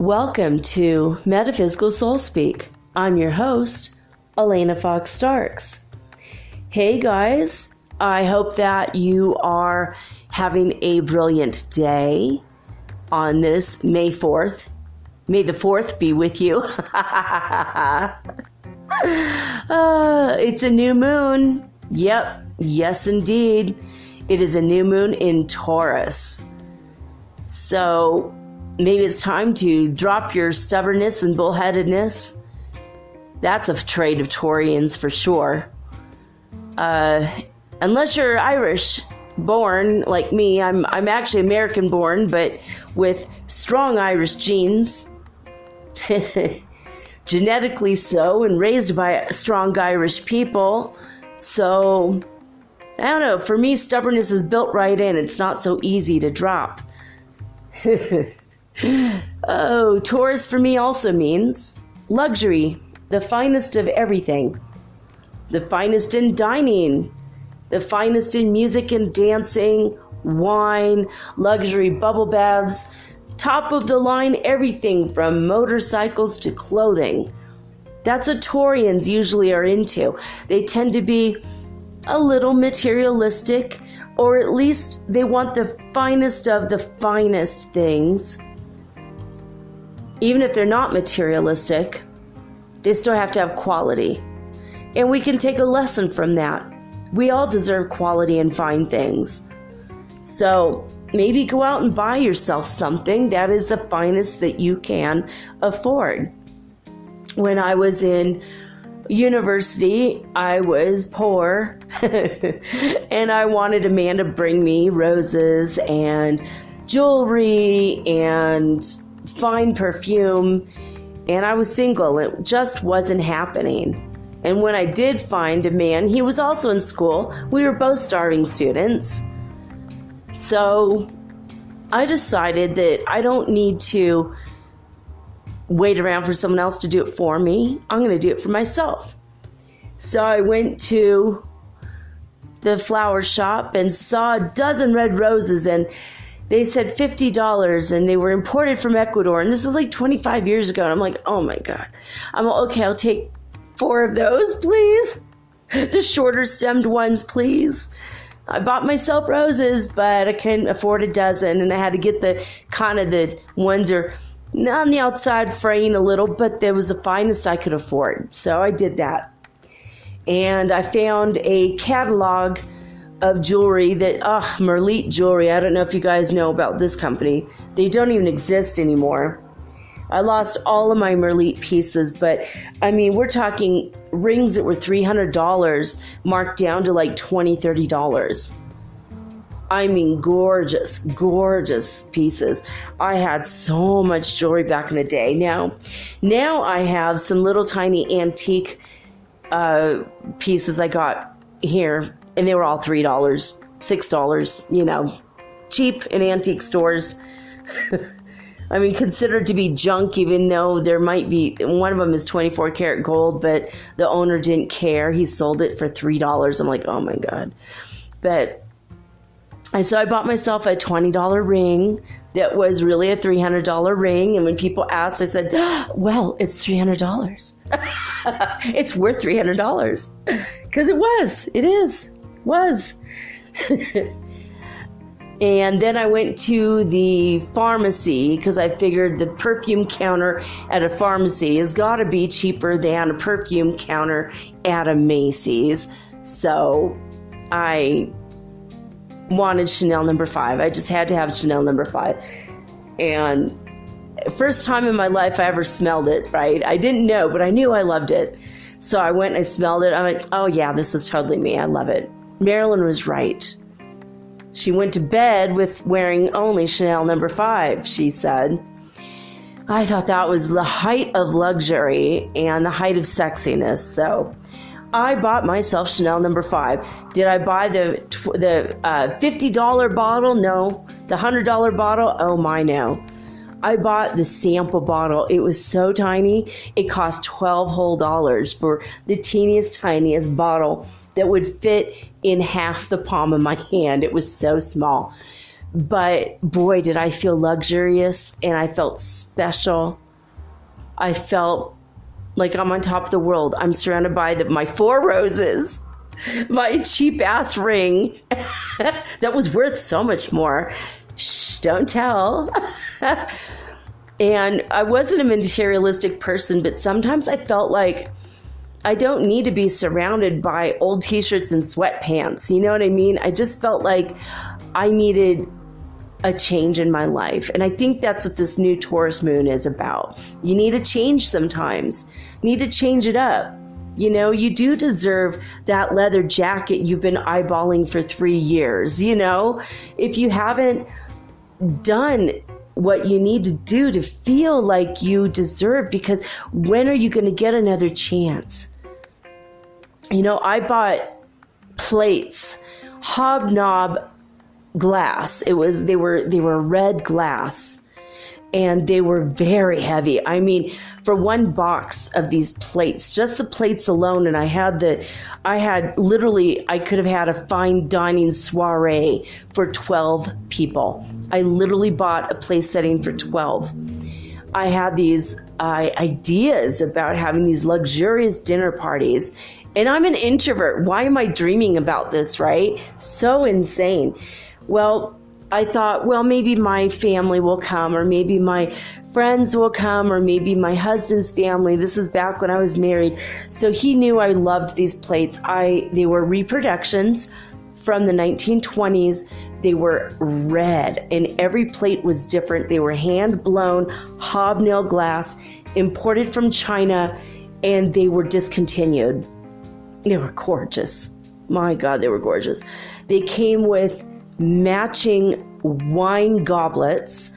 Welcome to Metaphysical Soul Speak. I'm your host, Elena Fox Starks. Hey guys, I hope that you are having a brilliant day on this May 4th. May the 4th be with you. It's a new moon. Yep, yes indeed. It is a new moon in Taurus. So maybe it's time to drop your stubbornness and bullheadedness. That's a trait of Taurians for sure. Unless you're Irish born like me, I'm actually American born, but with strong Irish genes. Genetically so, and raised by strong Irish people. So, I don't know, for me, stubbornness is built right in. It's not so easy to drop. Oh, Taurus for me also means luxury, the finest of everything. The finest in dining, the finest in music and dancing, wine, luxury bubble baths, top of the line everything from motorcycles to clothing. That's what Taurians usually are into. They tend to be a little materialistic, or at least they want the finest of the finest things. Even if they're not materialistic, they still have to have quality. And we can take a lesson from that. We all deserve quality and fine things. So maybe go out and buy yourself something that is the finest that you can afford. When I was in university, I was poor and I wanted a man to bring me roses and jewelry and fine perfume, and I was single. It just wasn't happening. And when I did find a man, he was also in school. We were both starving students. So I decided that I don't need to wait around for someone else to do it for me. I'm going to do it for myself. So I went to the flower shop and saw a dozen red roses, and they said $50, and they were imported from Ecuador. And this is like 25 years ago. And I'm like, oh my God. I'm okay, I'll take 4 of those, please. The shorter stemmed ones, please. I bought myself roses, but I couldn't afford a dozen, and I had to get the kind of the ones that are on the outside fraying a little, but they was the finest I could afford. So I did that. And I found a catalog of jewelry that, Hermit jewelry. I don't know if you guys know about this company. They don't even exist anymore. I lost all of my Hermit pieces, but I mean, we're talking rings that were $300 marked down to like $20, $30. I mean, gorgeous, gorgeous pieces. I had so much jewelry back in the day. Now I have some little tiny antique pieces I got here, and they were all $3, $6, cheap in antique stores. I mean, considered to be junk, even though there might be, one of them is 24 karat gold, but the owner didn't care. He sold it for $3. I'm like, oh my God. And so I bought myself a $20 ring that was really a $300 ring. And when people asked, I said, well, it's $300. It's worth $300. Because it was. And then I went to the pharmacy because I figured the perfume counter at a pharmacy has got to be cheaper than a perfume counter at a Macy's. So I wanted Chanel No. 5. I just had to have Chanel No. 5. And first time in my life I ever smelled it, right? I didn't know, but I knew I loved it. So I went and I smelled it. I'm like, oh yeah, this is totally me. I love it. Marilyn was right. She went to bed with wearing only Chanel No. 5, she said. I thought that was the height of luxury and the height of sexiness. So I bought myself Chanel No. 5. Did I buy the $50 bottle? No. The $100 bottle? Oh my, no. I bought the sample bottle. It was so tiny. It cost $12 whole for the teeniest, tiniest bottle that would fit in half the palm of my hand. It was so small. But boy, did I feel luxurious, and I felt special. I felt like I'm on top of the world. I'm surrounded by my 4 roses, my cheap ass ring that was worth so much more. Shh, don't tell. And I wasn't a materialistic person, but sometimes I felt like I don't need to be surrounded by old t-shirts and sweatpants. You know what I mean? I just felt like I needed a change in my life. And I think that's what this new Taurus moon is about. You need a change sometimes. You need to change it up. You know, you do deserve that leather jacket you've been eyeballing for 3 years. You know, if you haven't done what you need to do to feel like you deserve, because when are you going to get another chance? You know, I bought plates, hobnob glass. They were red glass, and they were very heavy. I mean, for one box of these plates, just the plates alone, and I could have had a fine dining soiree for 12 people. I literally bought a place setting for 12. I had these ideas about having these luxurious dinner parties, and I'm an introvert. Why am I dreaming about this, right? So insane. Well, I thought, well, maybe my family will come, or maybe my friends will come, or maybe my husband's family. This is back when I was married. So he knew I loved these plates. They were reproductions from the 1920s. They were red, and every plate was different. They were hand-blown, hobnail glass, imported from China, and they were discontinued. They were gorgeous. My God, they were gorgeous. They came with matching wine goblets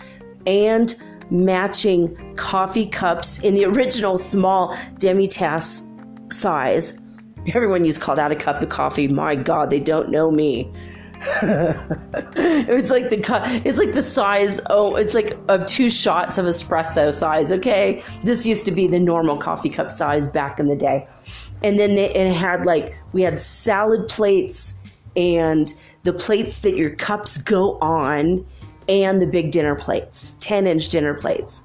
and matching coffee cups in the original small demi-tasse size. Everyone used to call that a cup of coffee. My God, they don't know me. It's like the size. Oh, it's like of 2 shots of espresso size. Okay, this used to be the normal coffee cup size back in the day. And then we had salad plates, and the plates that your cups go on, and the big dinner plates, 10-inch dinner plates.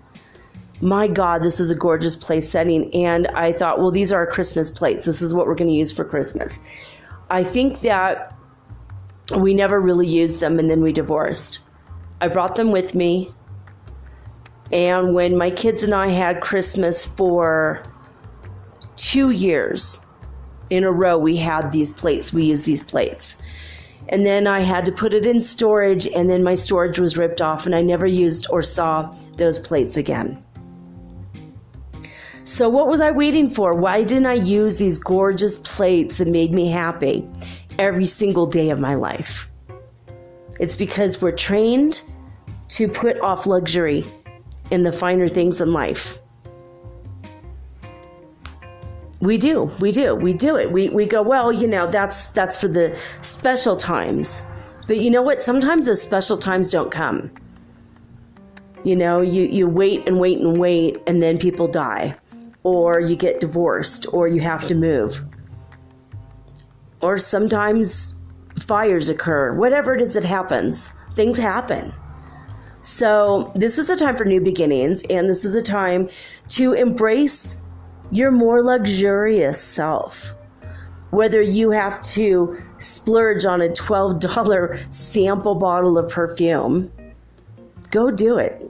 My God, this is a gorgeous place setting. And I thought, well, these are our Christmas plates. This is what we're going to use for Christmas. I think that we never really used them, and then we divorced. I brought them with me. And when my kids and I had Christmas for 2 years in a row, we had these plates. We used these plates. And then I had to put it in storage, and then my storage was ripped off, and I never used or saw those plates again. So what was I waiting for? Why didn't I use these gorgeous plates that made me happy every single day of my life? It's because we're trained to put off luxury in the finer things in life. We do it. We go, well, you know, that's for the special times. But you know what? Sometimes those special times don't come. You know, you wait and wait and wait, and then people die, or you get divorced, or you have to move. Or sometimes fires occur. Whatever it is that happens, things happen. So this is a time for new beginnings, and this is a time to embrace your more luxurious self. Whether you have to splurge on a $12 sample bottle of perfume, go do it.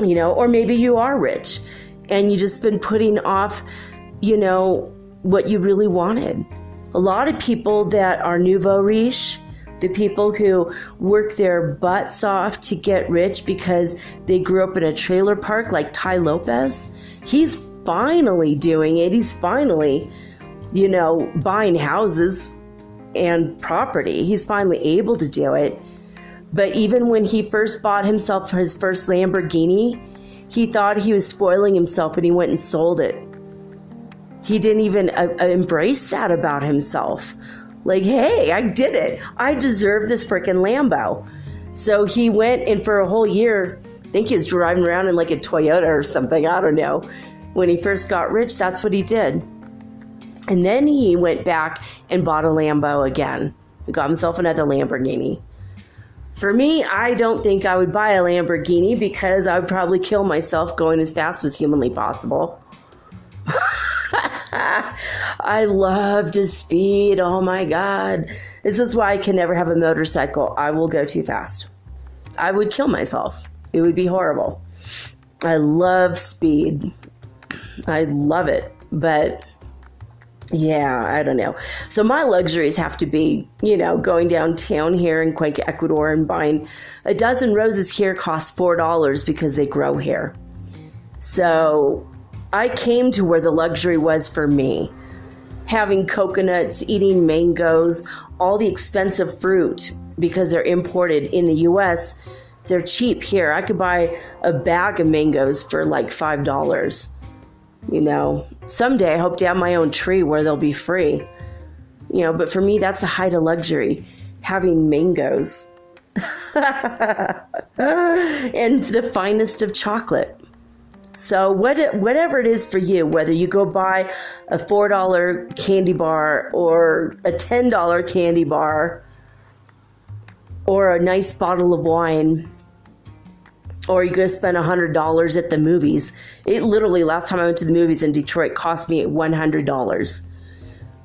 You know, or maybe you are rich and you just been putting off, you know, what you really wanted. A lot of people that are nouveau riche, the people who work their butts off to get rich because they grew up in a trailer park like Tai Lopez, he's finally doing it. He's finally, you know, buying houses and property. He's finally able to do it. But even when he first bought himself his first Lamborghini, he thought he was spoiling himself, and he went and sold it. He didn't even embrace that about himself. Like, hey, I did it. I deserve this freaking Lambo. So he went, and for a whole year, I think he was driving around in like a Toyota or something. I don't know. When he first got rich, that's what he did. And then he went back and bought a Lambo again. He got himself another Lamborghini. For me, I don't think I would buy a Lamborghini because I would probably kill myself going as fast as humanly possible. I love to speed. Oh my God. This is why I can never have a motorcycle. I will go too fast. I would kill myself. It would be horrible. I love speed. I love it. But yeah, I don't know. So my luxuries have to be, going downtown here in Cuenca, Ecuador, and buying a dozen roses here costs $4 because they grow here. So I came to where the luxury was for me. Having coconuts, eating mangoes, all the expensive fruit because they're imported in the U.S., they're cheap here. I could buy a bag of mangoes for like $5. Someday I hope to have my own tree where they'll be free. But for me, that's the height of luxury, having mangoes and the finest of chocolate. So whatever it is for you, whether you go buy a $4 candy bar or a $10 candy bar or a nice bottle of wine, or you go spend $100 at the movies. It literally, last time I went to the movies in Detroit, cost me $100.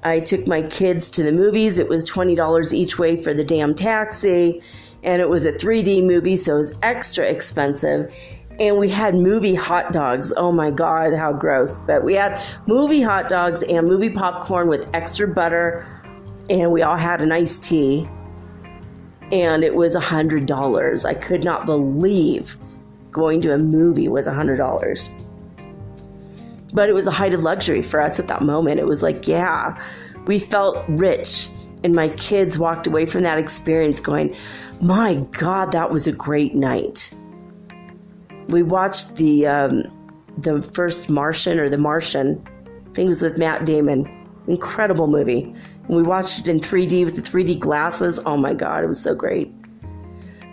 I took my kids to the movies. It was $20 each way for the damn taxi. And it was a 3D movie, so it was extra expensive. And we had movie hot dogs. Oh my God, how gross. But we had movie hot dogs and movie popcorn with extra butter. And we all had an iced tea. And it was $100. I could not believe going to a movie was $100. But it was a height of luxury for us at that moment. It was like, yeah, we felt rich. And my kids walked away from that experience going, my God, that was a great night. We watched the first Martian or The Martian. I think it was with Matt Damon. Incredible movie. And we watched it in 3D with the 3D glasses. Oh my God, it was so great.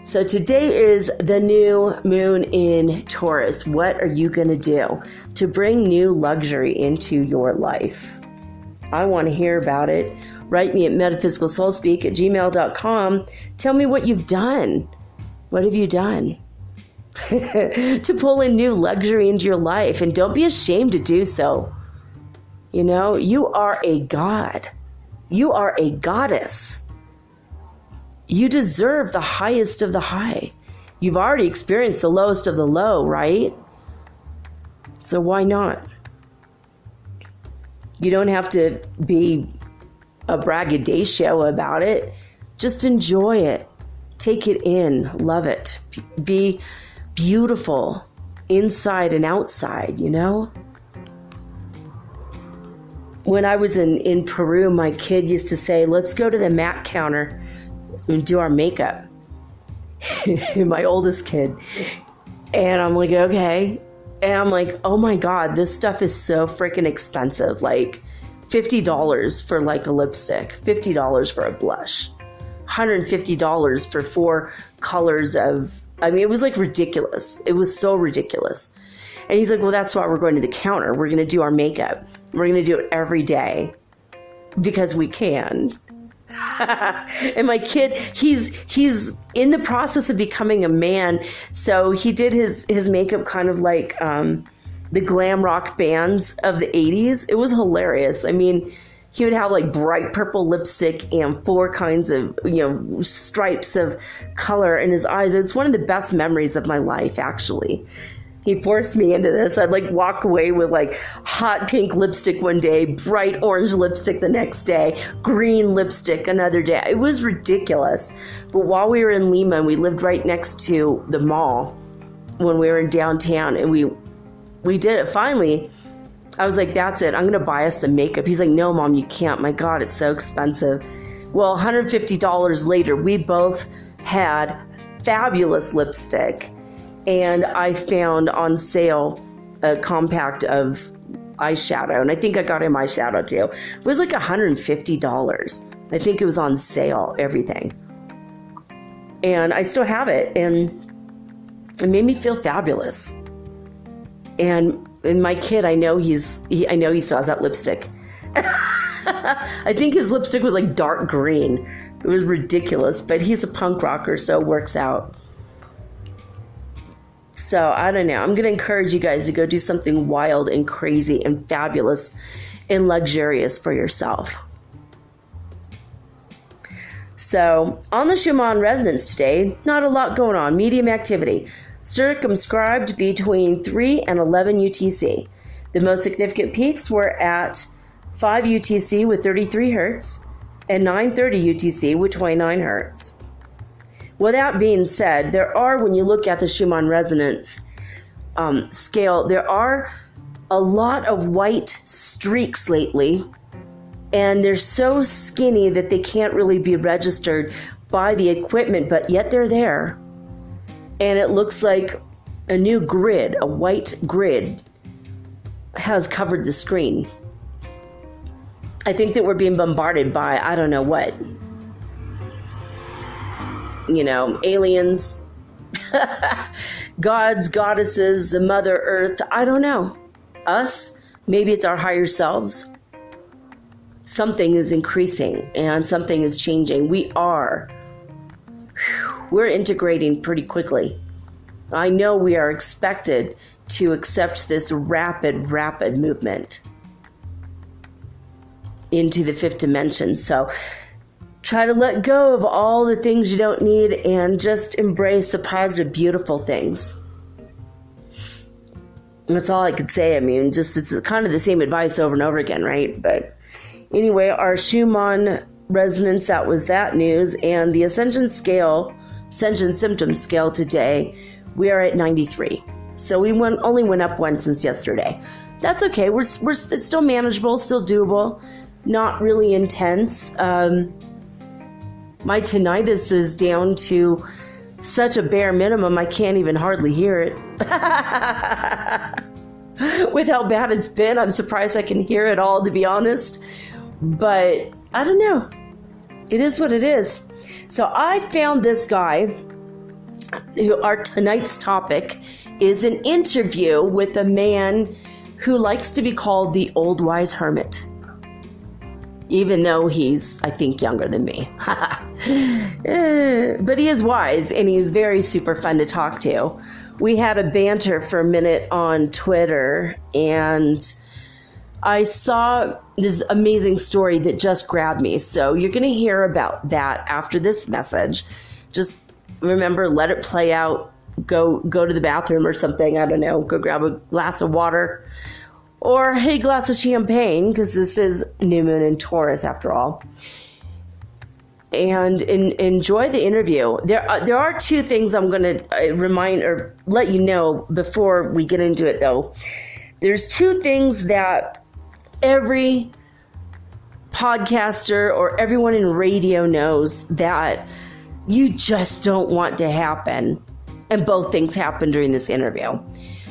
So today is the new moon in Taurus. What are you going to do to bring new luxury into your life? I want to hear about it. Write me at metaphysicalsoulspeak@gmail.com. Tell me what you've done. What have you done to pull in new luxury into your life? And don't be ashamed to do so. You are a god. You are a goddess. You deserve the highest of the high. You've already experienced the lowest of the low, right? So why not? You don't have to be a braggadocio about it. Just enjoy it. Take it in. Love it. Be beautiful inside and outside, When I was in Peru, my kid used to say, let's go to the MAC counter and do our makeup. My oldest kid. And I'm like, okay. And I'm like, oh my God, this stuff is so freaking expensive. Like $50 for like a lipstick, $50 for a blush, $150 for 4 colors of, it was like ridiculous. It was so ridiculous. And he's like, well, that's why we're going to the counter. We're going to do our makeup. We're going to do it every day because we can. And my kid, he's in the process of becoming a man. So he did his makeup kind of like the glam rock bands of the 80s. It was hilarious. He would have like bright purple lipstick and 4 kinds of, stripes of color in his eyes. It was one of the best memories of my life, actually. He forced me into this. I'd like walk away with like hot pink lipstick one day, bright orange lipstick the next day, green lipstick another day. It was ridiculous. But while we were in Lima, and we lived right next to the mall when we were in downtown, and we did it. Finally, I was like, that's it. I'm going to buy us some makeup. He's like, no, Mom, you can't. My God, it's so expensive. Well, $150 later, we both had fabulous lipstick. And I found on sale a compact of eyeshadow. And I think I got him eyeshadow too. It was like $150. I think it was on sale, everything. And I still have it. And it made me feel fabulous. And my kid, I know he still has that lipstick. I think his lipstick was like dark green. It was ridiculous, but he's a punk rocker, so it works out. So I don't know. I'm going to encourage you guys to go do something wild and crazy and fabulous and luxurious for yourself. So on the Schumann resonance today, not a lot going on. Medium activity. Circumscribed between 3 and 11 UTC. The most significant peaks were at 5 UTC with 33 hertz and 930 UTC with 29 hertz. With that being said, there are, when you look at the Schumann resonance scale, there are a lot of white streaks lately, and they're so skinny that they can't really be registered by the equipment, but yet they're there. And it looks like a new grid, a white grid, has covered the screen. I think that we're being bombarded by, I don't know what. Aliens, gods, goddesses, the Mother Earth, I don't know. Us, maybe it's our higher selves. Something is increasing and something is changing. We're integrating pretty quickly. I know we are expected to accept this rapid movement into the fifth dimension. So try to let go of all the things you don't need and just embrace the positive, beautiful things. That's all I could say. I mean, it's kind of the same advice over and over again, right? But anyway, our Schumann resonance, that was that news. And the Ascension symptom scale today, we are at 93. So we only went up once since yesterday. That's okay. It's still manageable, still doable, not really intense. My tinnitus is down to such a bare minimum, I can't even hardly hear it. With how bad it's been, I'm surprised I can hear it all, to be honest. But I don't know. It is what it is. So I found this guy, tonight's topic is an interview with a man who likes to be called the old wise hermit. Even though he's, I think, younger than me. But he is wise, and he's very super fun to talk to. We had a banter for a minute on Twitter, and I saw this amazing story that just grabbed me. So you're going to hear about that after this message. Just remember, let it play out. Go to the bathroom or something. I don't know. Go grab a glass of water. Or a glass of champagne, because this is new moon in Taurus after all. And enjoy the interview. There are two things I'm going to remind or let you know before we get into it, though. There's two things that every podcaster or everyone in radio knows that you just don't want to happen. And both things happened during this interview.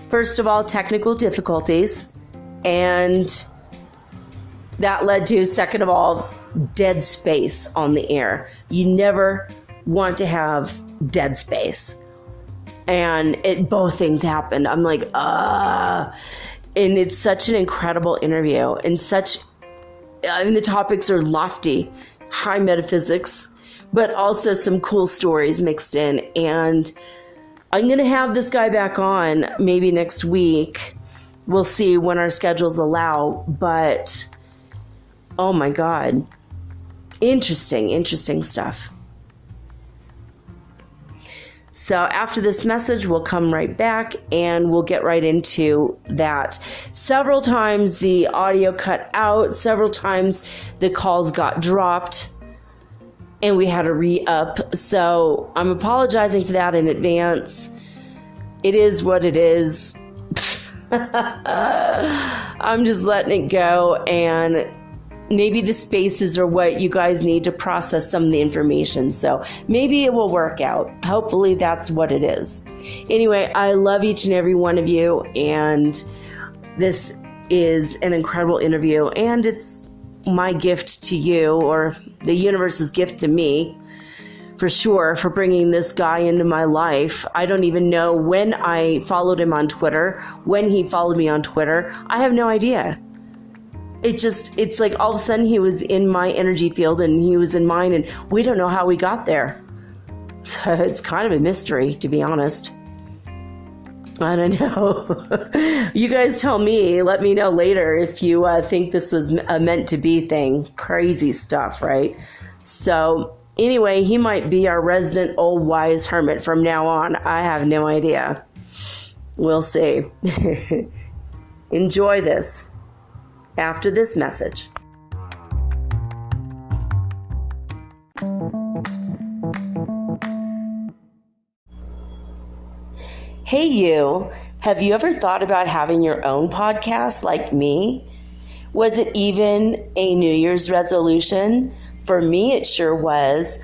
First of all, technical difficulties. And that led to, second of all, dead space on the air. You never want to have dead space. And both things happened. I'm like, and it's such an incredible interview. And the topics are lofty, high metaphysics, but also some cool stories mixed in. And I'm going to have this guy back on maybe next week. We'll see when our schedules allow, but oh my God, interesting stuff. So after this message, we'll come right back and we'll get right into that. Several times the audio cut out, several times the calls got dropped, and we had to re-up. So I'm apologizing for that in advance. It is what it is. I'm just letting it go, and maybe the spaces are what you guys need to process some of the information. So maybe it will work out. Hopefully that's what it is. Anyway, I love each and every one of you, and this is an incredible interview, and it's my gift to you, or the universe's gift to me, for sure, for bringing this guy into my life. I don't even know when I followed him on Twitter, when he followed me on Twitter. I have no idea. It's like all of a sudden he was in my energy field and he was in mine, and we don't know how we got there. So it's kind of a mystery, to be honest. I don't know. You guys tell me. Let me know later if you think this was a meant to be thing. Crazy stuff, right? So anyway, he might be our resident old wise hermit from now on. I have no idea. We'll see. Enjoy this after this message. Hey you, have you ever thought about having your own podcast like me? Was it even a New Year's resolution? For me, it sure was.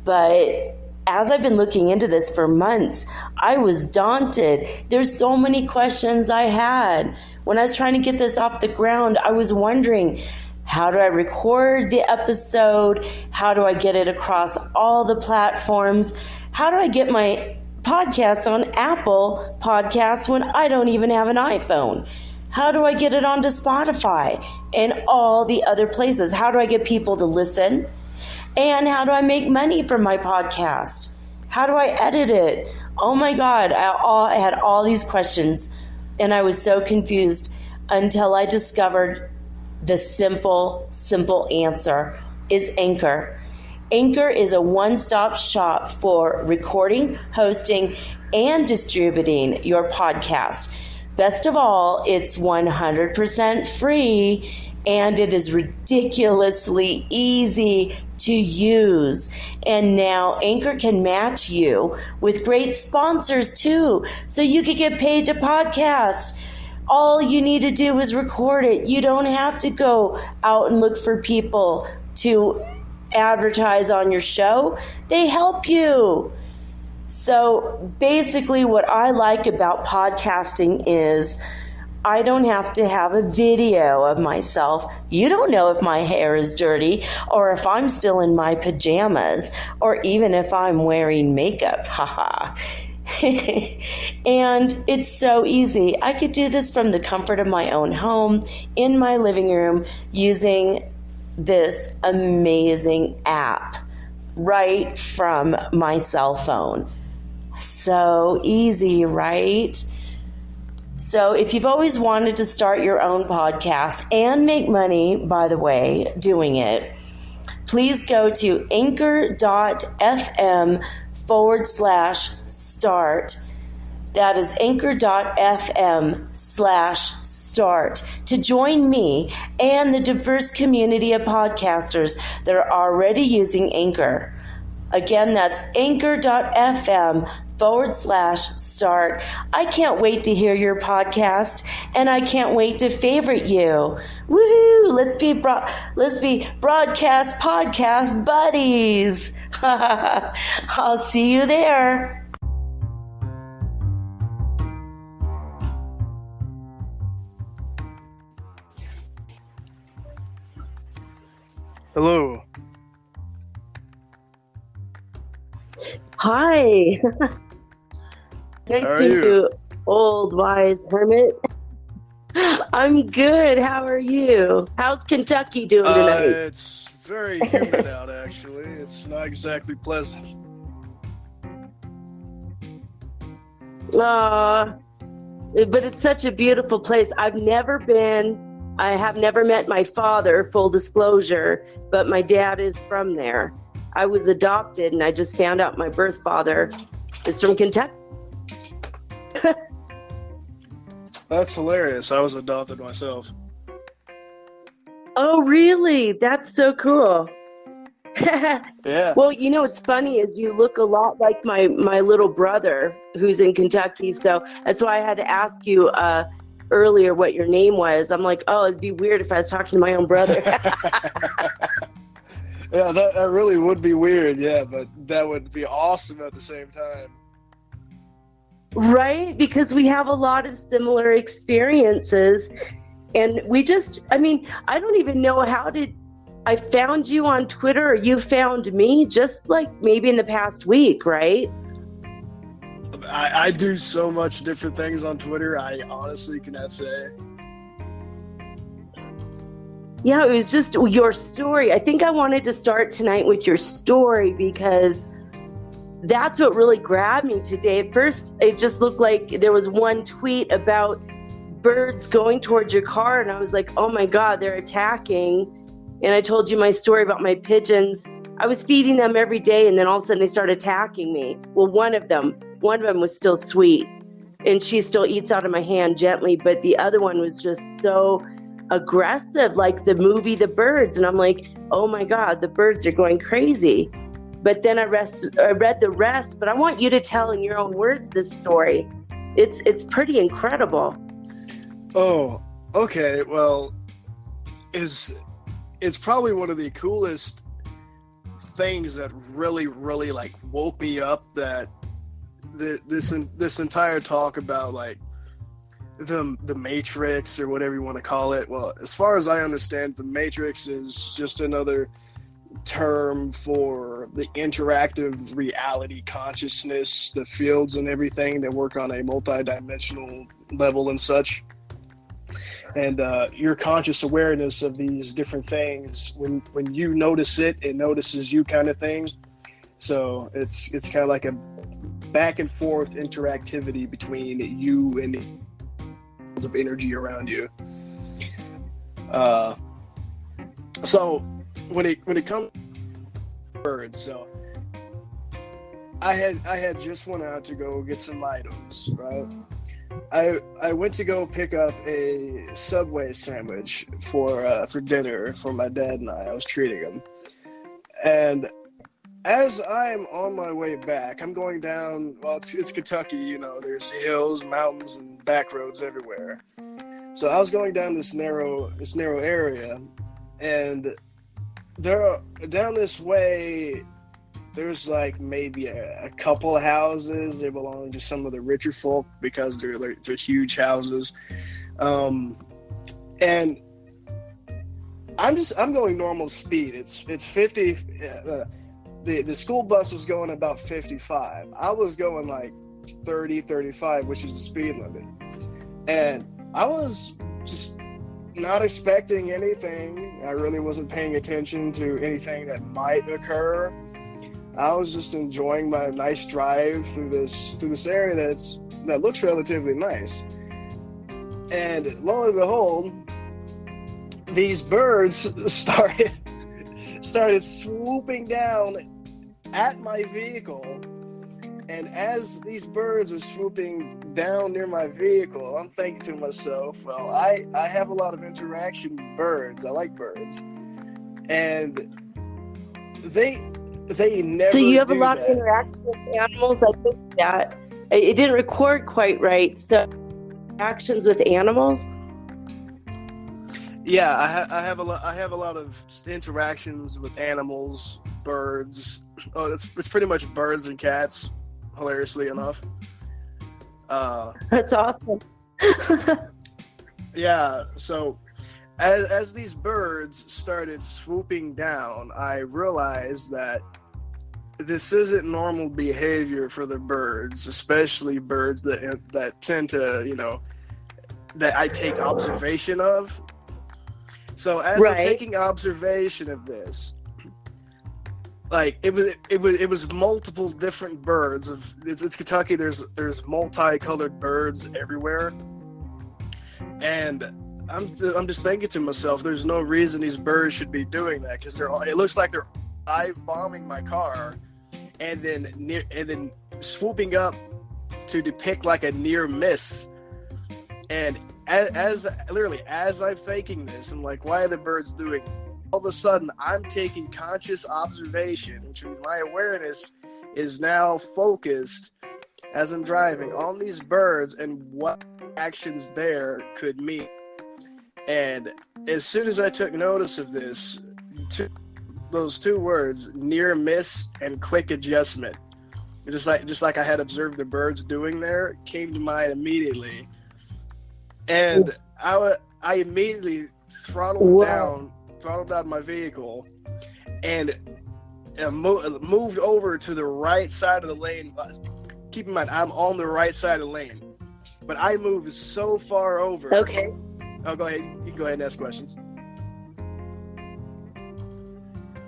But as I've been looking into this for months, I was daunted. There's so many questions I had. When I was trying to get this off the ground, I was wondering, how do I record the episode? How do I get it across all the platforms? How do I get my podcast on Apple Podcasts when I don't even have an iPhone? How do I get it onto Spotify and all the other places? How do I get people to listen? And how do I make money from my podcast? How do I edit it? Oh my God, I had all these questions and I was so confused until I discovered the simple answer is Anchor. Anchor is a one-stop shop for recording, hosting, and distributing your podcast. Best of all, it's 100% free, and it is ridiculously easy to use. And now Anchor can match you with great sponsors too, so you can get paid to podcast. All you need to do is record it. You don't have to go out and look for people to advertise on your show. They help you. So basically what I like about podcasting is I don't have to have a video of myself. You don't know if my hair is dirty or if I'm still in my pajamas or even if I'm wearing makeup. Haha. And it's so easy. I could do this from the comfort of my own home in my living room using this amazing app right from my cell phone. So easy, right? So if you've always wanted to start your own podcast and make money, by the way, doing it, please go to anchor.fm/start. That is anchor.fm/start to join me and the diverse community of podcasters that are already using Anchor. Again, that's anchor.fm/start. I can't wait to hear your podcast, and I can't wait to favorite you. Woohoo! Let's be broadcast podcast buddies. I'll see you there. Hello. Hi. Nice to meet you, old wise hermit. I'm good. How are you? How's Kentucky doing tonight? It's very humid out, actually. It's not exactly pleasant. But it's such a beautiful place. I have never met my father, full disclosure, but my dad is from there. I was adopted, and I just found out my birth father is from Kentucky. That's hilarious. I was adopted myself. Oh, really? That's so cool. Yeah. Well, you know, what's funny is you look a lot like my little brother who's in Kentucky. So that's why I had to ask you earlier what your name was. I'm like, oh, it'd be weird if I was talking to my own brother. Yeah, that really would be weird, yeah, but that would be awesome at the same time. Right? Because we have a lot of similar experiences. And I don't even know I found you on Twitter or you found me just like maybe in the past week, right? I do so much different things on Twitter, I honestly cannot say. Yeah, it was just your story. I think I wanted to start tonight with your story because that's what really grabbed me today. At first, it just looked like there was one tweet about birds going towards your car, and I was like, oh my God, they're attacking. And I told you my story about my pigeons. I was feeding them every day, and then all of a sudden they started attacking me. Well, one of them was still sweet, and she still eats out of my hand gently, but the other one was just so aggressive, like the movie The Birds. And I'm like, oh my God, the birds are going crazy. But then I read the rest, but I want you to tell in your own words this story. It's pretty incredible. Oh, okay. Well, it's probably one of the coolest things that really, really like woke me up. That this entire talk about like the Matrix or whatever you want to call it. Well, as far as I understand, the Matrix is just another term for the interactive reality consciousness, the fields and everything that work on a multi-dimensional level and such. And your conscious awareness of these different things, when you notice it, it notices you, kind of thing. So it's kind of like a back and forth interactivity between you and the of energy around you. So when it comes to birds, so I had just went out to go get some items, right? I went to go pick up a Subway sandwich for dinner for my dad and I. I was treating him, and as I'm on my way back, I'm going down. Well, it's Kentucky, you know. There's hills, mountains, and back roads everywhere. So I was going down this narrow area, and down this way, there's like maybe a couple of houses. They belong to some of the richer folk because they're huge houses, and I'm going normal speed. It's 50. The school bus was going about 55. I was going like 30, 35, which is the speed limit. And I was just not expecting anything. I really wasn't paying attention to anything that might occur. I was just enjoying my nice drive through this area that looks relatively nice. And lo and behold, these birds started swooping down at my vehicle. And as these birds were swooping down near my vehicle, I'm thinking to myself, well, I have a lot of interaction with birds. I like birds. And they never. So you have a lot of interaction with animals. I missed that. It didn't record quite right. So interactions with animals. Yeah, I have a lot of interactions with animals, birds. Oh, it's pretty much birds and cats. Hilariously enough. That's awesome. Yeah. So as these birds started swooping down, I realized that this isn't normal behavior for the birds, especially birds that tend to, you know, that I take observation of. So as I'm taking observation of this, like it was multiple different birds. It's Kentucky. There's multicolored birds everywhere, and I'm just thinking to myself, there's no reason these birds should be doing that, because it looks like they're dive bombing my car, and then swooping up to depict like a near miss. And as I'm thinking this, I'm like, why are the birds doing it? All of a sudden, I'm taking conscious observation, which means my awareness is now focused as I'm driving on these birds and what actions there could mean. And as soon as I took notice of this, those two words, near miss and quick adjustment, just like I had observed the birds doing there, came to mind immediately. And I immediately throttled down my vehicle and moved over to the right side of the lane. Keep in mind, I'm on the right side of the lane, but I moved so far over. Okay. Oh, go ahead. You can go ahead and ask questions.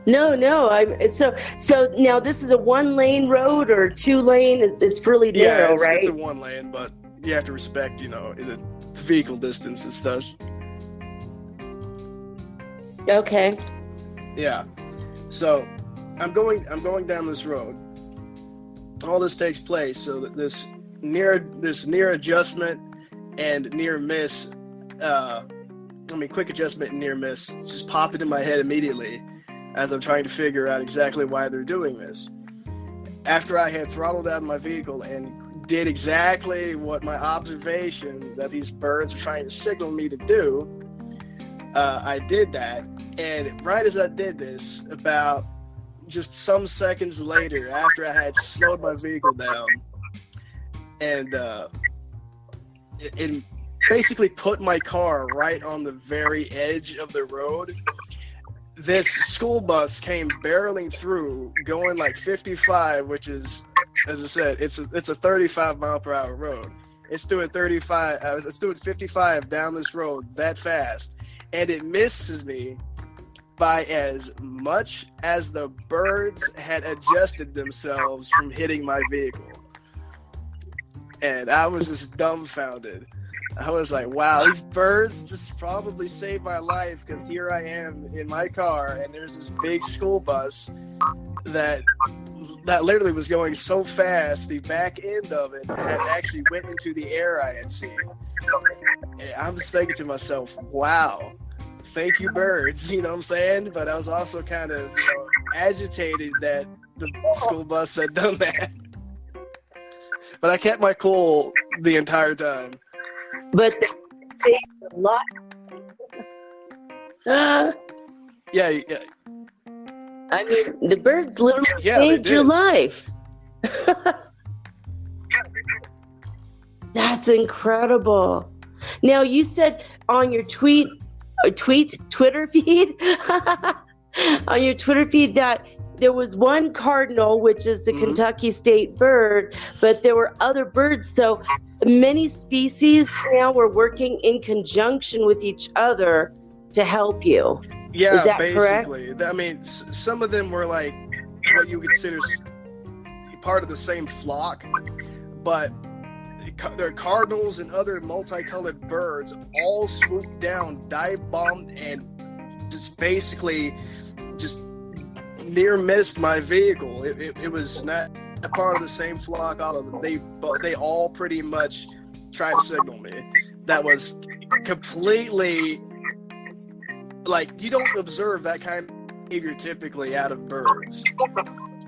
No. So now this is a 1-lane road or 2-lane? It's really Yeah, narrow, right? it's a 1 lane, but you have to respect, the vehicle distance and stuff. Okay. Yeah. So I'm going down this road. All this takes place so that this near adjustment and near miss, quick adjustment and near miss just popped into my head immediately as I'm trying to figure out exactly why they're doing this. After I had throttled out my vehicle and did exactly what my observation that these birds were trying to signal me to do, I did that. And right as I did this, about just some seconds later, after I had slowed my vehicle down and it basically put my car right on the very edge of the road, this school bus came barreling through, going like 55, which is, as I said, it's a 35 mile per hour road. It's doing 35. It's doing 55 down this road that fast, and it misses me by as much as the birds had adjusted themselves from hitting my vehicle. And I was just dumbfounded. I was like, wow, these birds just probably saved my life, because here I am in my car and there's this big school bus that literally was going so fast, the back end of it had actually went into the air I had seen. And I'm just thinking to myself, wow, thank you, birds, you know what I'm saying? But I was also kind of agitated that the school bus had done that. But I kept my cool the entire time. But they saved a lot. Yeah. I mean, the birds literally saved your life. That's incredible. Now, you said on your Twitter feed, on your Twitter feed that there was one cardinal, which is the Kentucky state bird, but there were other birds. So many species now were working in conjunction with each other to help you. Yeah, is that basically. Correct? I mean, some of them were like what you would consider part of the same flock, but the cardinals and other multicolored birds all swooped down, dive bombed, and just basically just near missed my vehicle. It was not a part of the same flock. All of them, they all pretty much tried to signal me. That was completely like, you don't observe that kind of behavior typically out of birds.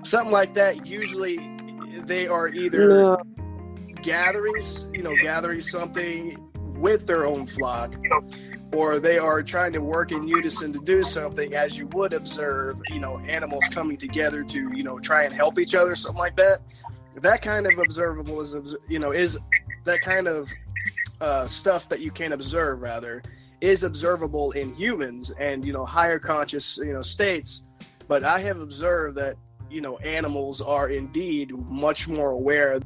Something like that, usually they are either gathering something with their own flock, or they are trying to work in unison to do something, as you would observe, animals coming together to, try and help each other, something like that. That kind of observable is that kind of stuff that you can observe, rather, is observable in humans and, higher conscious, states. But I have observed that, animals are indeed much more aware.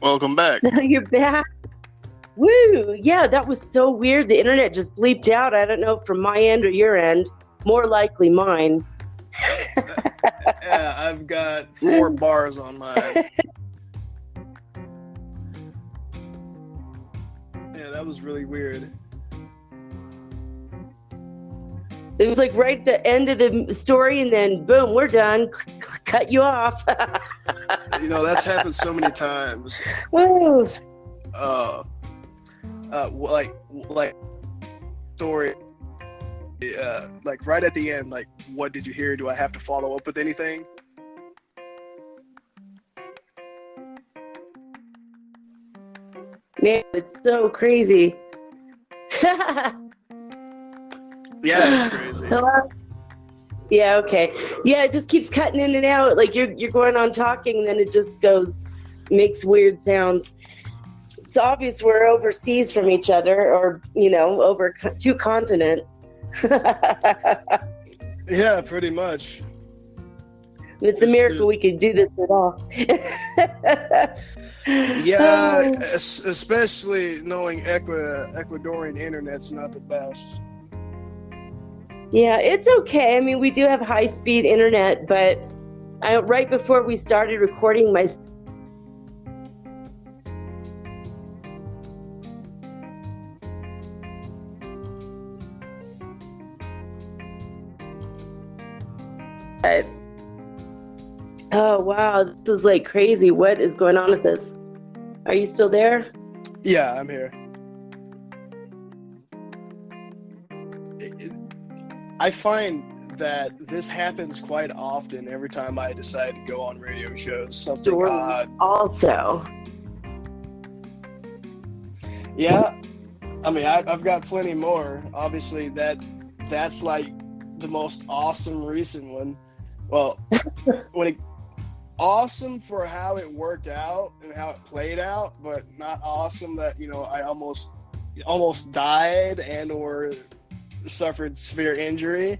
Welcome back. So you're back. Woo! Yeah, that was so weird. The internet just bleeped out. I don't know if from my end or your end. More likely mine. Yeah, I've got 4 bars on mine. Yeah, that was really weird. It was like right at the end of the story, and then boom, we're done. Cut you off. That's happened so many times. Woo! Like story. Like right at the end, like, what did you hear? Do I have to follow up with anything? Man, it's so crazy. Yeah, it's crazy. Hello? Yeah, okay. Yeah, it just keeps cutting in and out. Like you're going on talking, and then it just makes weird sounds. It's obvious we're overseas from each other, or, over 2 continents. Yeah, pretty much. It's a miracle we could do this at all. Yeah, especially knowing Ecuadorian internet's not the best. Yeah, it's okay. I mean, we do have high-speed internet, but right before we started recording my... Oh, wow. This is like crazy. What is going on with this? Are you still there? Yeah, I'm here. I find that this happens quite often every time I decide to go on radio shows. Something odd. Also. Yeah. I mean, I've got plenty more. Obviously, that's like the most awesome recent one. Well, awesome for how it worked out and how it played out, but not awesome that, I almost died and or suffered severe injury.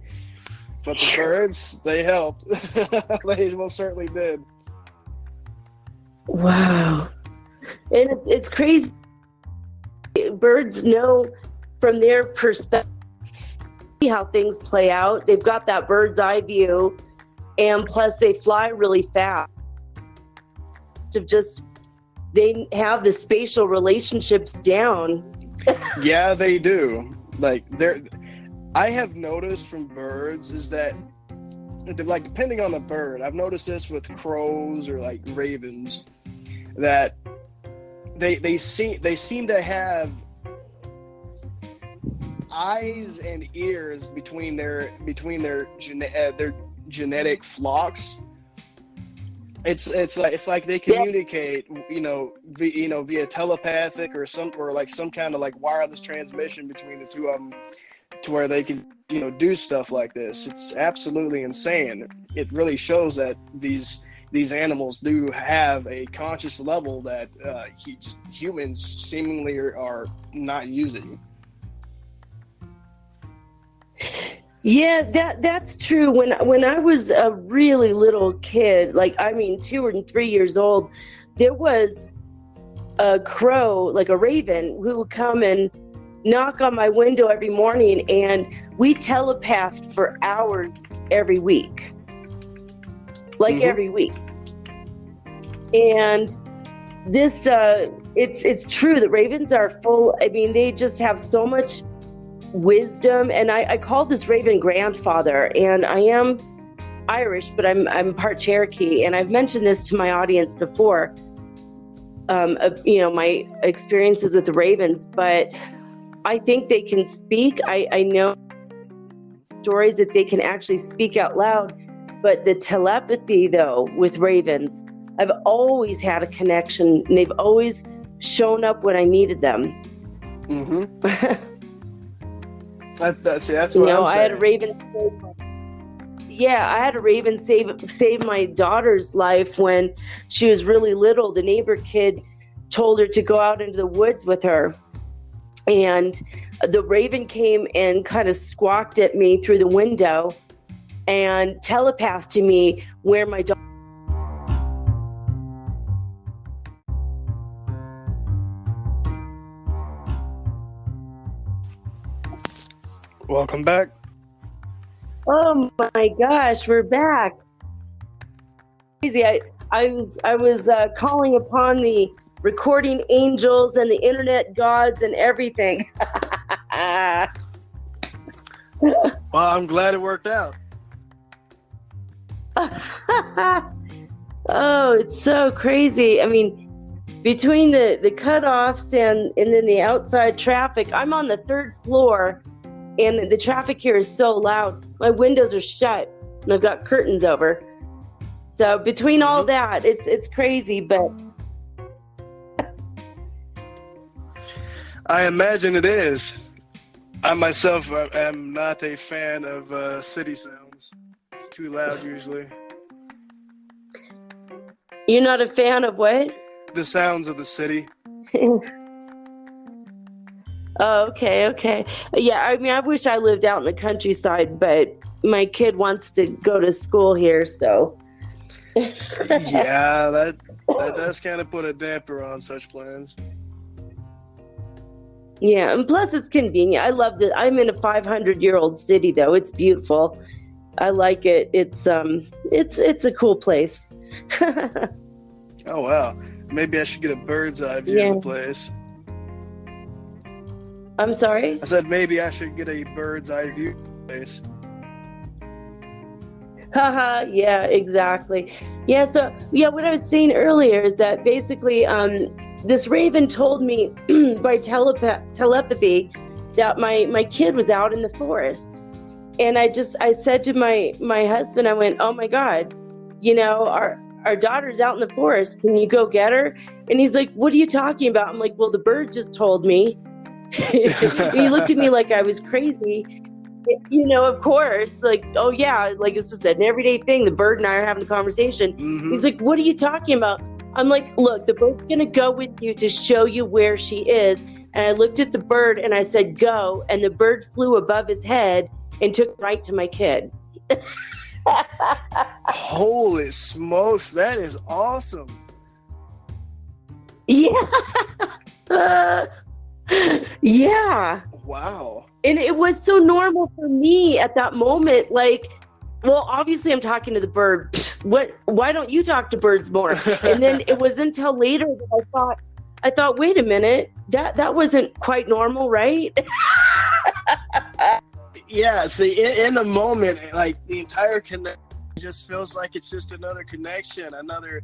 But the birds, they helped. They most certainly did. Wow. And it's crazy. Birds know from their perspective how things play out. They've got that bird's eye view, and plus they fly really fast. They have the spatial relationships down. Yeah, they do. I have noticed from birds is that, like, depending on the bird, I've noticed this with crows or like ravens, that they seem to have eyes and ears between their genetic flocks. It's like they communicate, via telepathic or some kind of like wireless transmission between the two of them, to where they can, do stuff like this. It's absolutely insane. It really shows that these animals do have a conscious level that humans seemingly are not using. Yeah, that's true. When I was a really little kid, 2 and 3 years old, there was a crow, like a raven, who would come and knock on my window every morning, and we telepathed for hours every week. Every week. And this it's true that ravens are full. I mean, they just have so much wisdom, and I call this raven grandfather, and I am Irish, but I'm part Cherokee, and I've mentioned this to my audience before, my experiences with the ravens, but I think they can speak. I know stories that they can actually speak out loud, but the telepathy, though, with ravens, I've always had a connection, and they've always shown up when I needed them. Mm-hmm. That's what I'm saying. I had a raven. I had a raven save my daughter's life when she was really little. The neighbor kid told her to go out into the woods with her, and the raven came and kind of squawked at me through the window and telepathed to me where my daughter. Welcome back. Oh my gosh, we're back. Crazy. I was calling upon the recording angels and the internet gods and everything. Well, I'm glad it worked out. Oh, it's so crazy. I mean, between the cutoffs and then the outside traffic, I'm on the 3rd floor. And the traffic here is so loud. My windows are shut, and I've got curtains over. So between all that, it's crazy. But I imagine it is. I myself am not a fan of city sounds. It's too loud usually. You're not a fan of what? The sounds of the city. Oh, okay. Yeah, I mean, I wish I lived out in the countryside, but my kid wants to go to school here, so Yeah, that does kind of put a damper on such plans. Yeah, and plus it's convenient. I love that. I'm in a 500-year-old city, though. It's beautiful. I like it. It's a cool place. Oh wow, maybe I should get a bird's eye view of Yeah. the place. I'm sorry. I said maybe I should get a bird's eye view of the place. Haha, yeah, exactly. Yeah, so yeah, what I was saying earlier is that basically this raven told me by telepathy that my kid was out in the forest. And I said to my husband, I went, "Oh my God, our daughter's out in the forest. Can you go get her?" And he's like, "What are you talking about?" I'm like, "Well, the bird just told me." And he looked at me like I was crazy. Of course, like, oh yeah, like it's just an everyday thing. The bird and I are having a conversation. Mm-hmm. He's like, "What are you talking about?" I'm like, "Look, the bird's gonna go with you to show you where she is." And I looked at the bird and I said, "Go." And the bird flew above his head and took right to my kid. Holy smokes, that is awesome. Yeah. Yeah. Wow. And it was so normal for me at that moment. Like, well, obviously I'm talking to the bird. Why don't you talk to birds more? And then it was until later that I thought, wait a minute, that wasn't quite normal, right? Yeah, see, in the moment, like the entire connection just feels like it's just another connection, another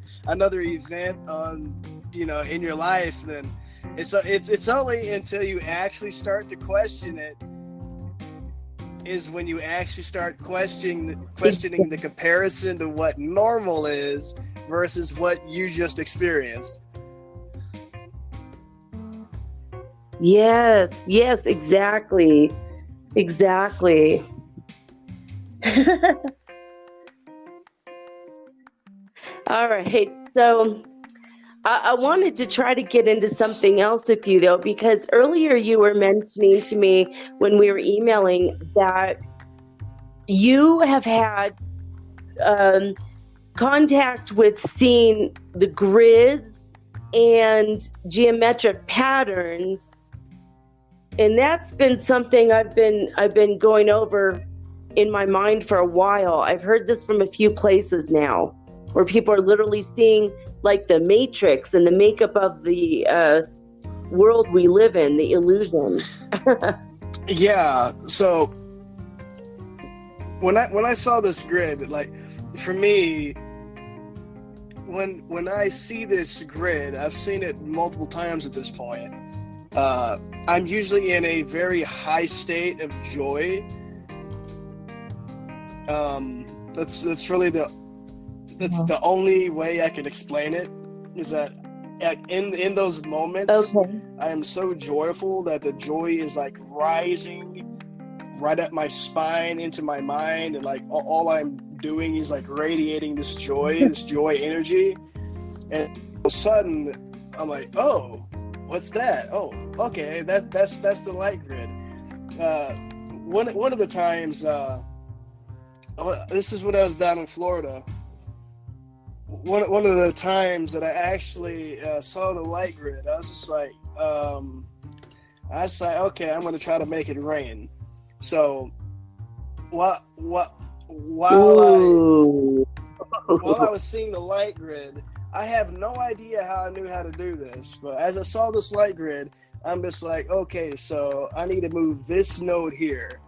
event on, in your life. Then it's only until you actually start to question it is when you actually start questioning the comparison to what normal is versus what you just experienced. Yes, exactly. Exactly. All right. So I wanted to try to get into something else with you, though, because earlier you were mentioning to me when we were emailing that you have had contact with seeing the grids and geometric patterns. And that's been something I've been going over in my mind for a while. I've heard this from a few places now, where people are literally seeing like the matrix and the makeup of the world we live in, the illusion. Yeah. So when I saw this grid, like for me, when I see this grid, I've seen it multiple times at this point. I'm usually in a very high state of joy. That's really the only way I can explain it, is that in those moments, Okay. I am so joyful that the joy is like rising right up my spine into my mind, and like all I'm doing is like radiating this joy energy, and all of a sudden I'm like, oh, what's that? Oh, okay, that's the light grid. One of the times, this is when I was down in Florida. One of the times that I actually saw the light grid, I was just like, okay, I'm gonna try to make it rain. So, while I was seeing the light grid, I have no idea how I knew how to do this, but as I saw this light grid, I'm just like, okay, so I need to move this node here.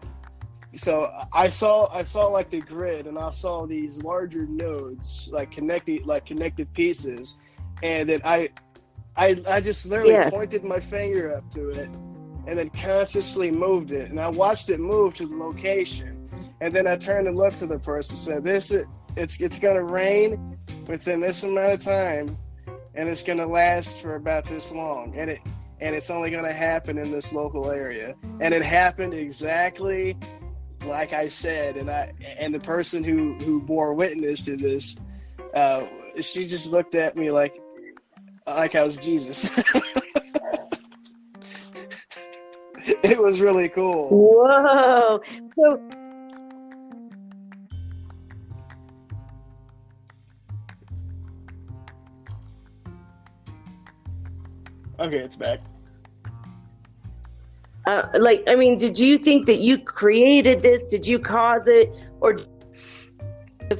So I saw like the grid, and I saw these larger nodes like connected pieces, and then I just literally pointed my finger up to it, and then consciously moved it, and I watched it move to the location, and then I turned and looked to the person, and said, it's gonna rain within this amount of time, and it's gonna last for about this long, and it's only gonna happen in this local area, and it happened exactly like I said, and the person who bore witness to this, she just looked at me like I was Jesus. It was really cool. Whoa. So Okay, it's back. Did you think that you created this? Did you cause it? Or did you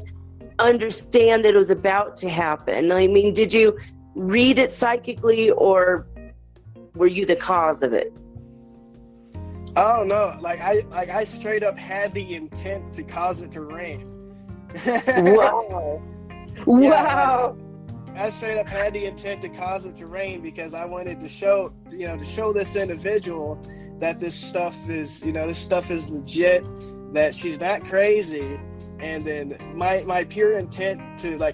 understand that it was about to happen? I mean, did you read it psychically, or were you the cause of it? Oh no! I straight up had the intent to cause it to rain. Wow! Wow! I straight up had the intent to cause it to rain because I wanted to show this individual that this stuff is legit, that she's not crazy, and then my pure intent to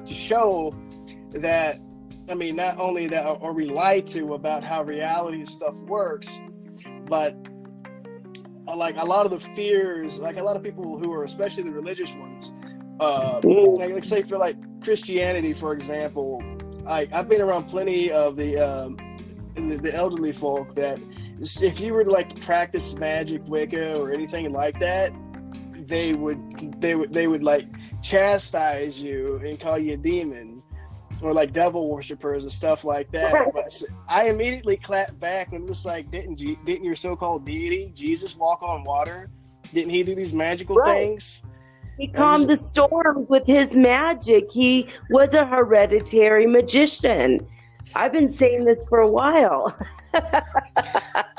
show that, I mean, not only that are we lied to about how reality stuff works, but like a lot of the fears, like a lot of people who are, especially the religious ones, like say for like Christianity, for example, I've been around plenty of the elderly folk that if you were to like practice magic, Wicca, or anything like that, they would like chastise you and call you demons or like devil worshippers and stuff like that. But I immediately clapped back when it was like, didn't your so-called deity Jesus walk on water? Didn't he do these magical things? He calmed the storms with his magic. He was a hereditary magician. I've been saying this for a while.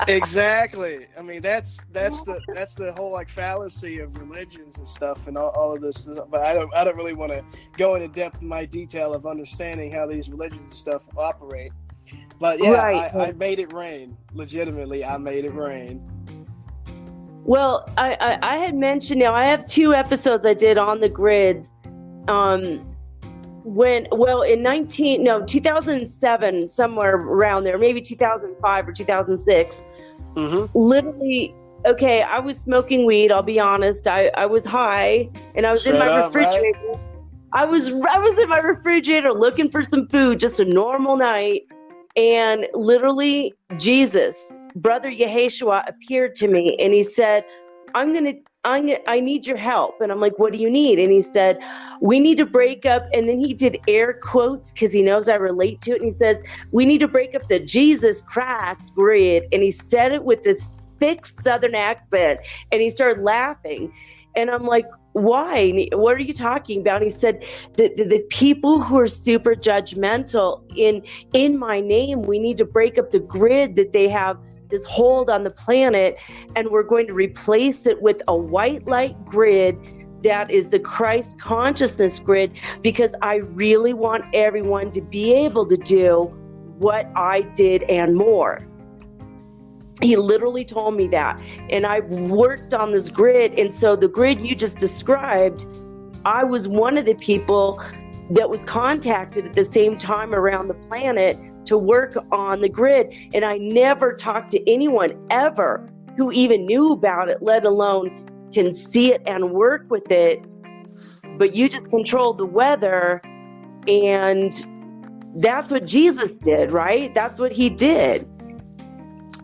Exactly. I mean, that's the whole like fallacy of religions and stuff and all of this. But I don't really want to go into depth in my detail of understanding how these religions and stuff operate. But yeah, I made it rain. Legitimately, I made it rain. Well, I had mentioned, now I have 2 episodes I did on the grids. In 2007, somewhere around there, maybe 2005 or 2006, literally, okay, I was smoking weed, I'll be honest. I was high, and I was in my refrigerator. Right? I was in my refrigerator looking for some food, just a normal night, and literally Jesus, Brother Yeshua, appeared to me, and he said, I need your help. And I'm like, what do you need? And he said, we need to break up. And then he did air quotes because he knows I relate to it. And he says, we need to break up the Jesus Christ grid. And he said it with this thick Southern accent. And he started laughing. And I'm like, why? What are you talking about? And he said, the people who are super judgmental in my name, we need to break up the grid that they have this hold on the planet, and we're going to replace it with a white light grid that is the Christ consciousness grid, because I really want everyone to be able to do what I did and more. He literally told me that, and I worked on this grid. And so the grid you just described, I was one of the people that was contacted at the same time around the planet to work on the grid. And I never talked to anyone ever who even knew about it, let alone can see it and work with it. But you just control the weather, and that's what Jesus did, right? That's what he did.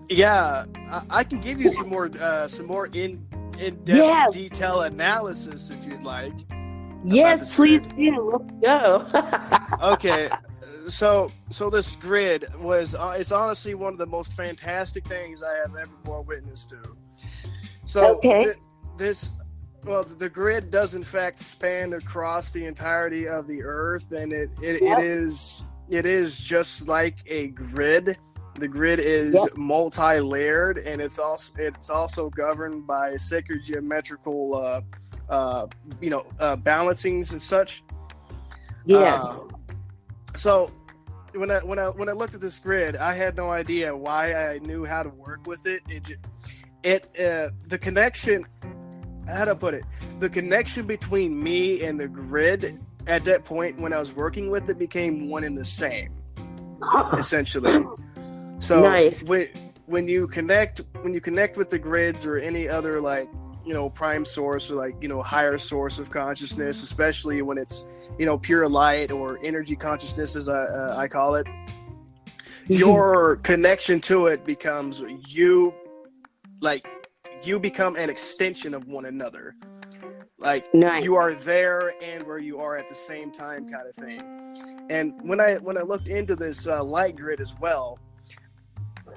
Yeah, I can give you some more in-depth detail analysis if you'd like. Yes, please do. Let's go. Okay. So this grid it's honestly one of the most fantastic things I have ever borne witness to. So the grid does in fact span across the entirety of the earth, and it is just like a grid. The grid is multi-layered, and it's also governed by sacred geometrical balancings and such. Yes. So when I looked at this grid, I had no idea why I knew how to work with it. The connection, how to put it, the connection between me and the grid at that point when I was working with it became one and the same, essentially. So nice. when you connect with the grids or any other prime source or higher source of consciousness, especially when it's pure light or energy consciousness, as I call it, your connection to it becomes you become an extension of one another. Like Nice. you are there and where you are at the same time, kind of thing. And when I looked into this light grid as well,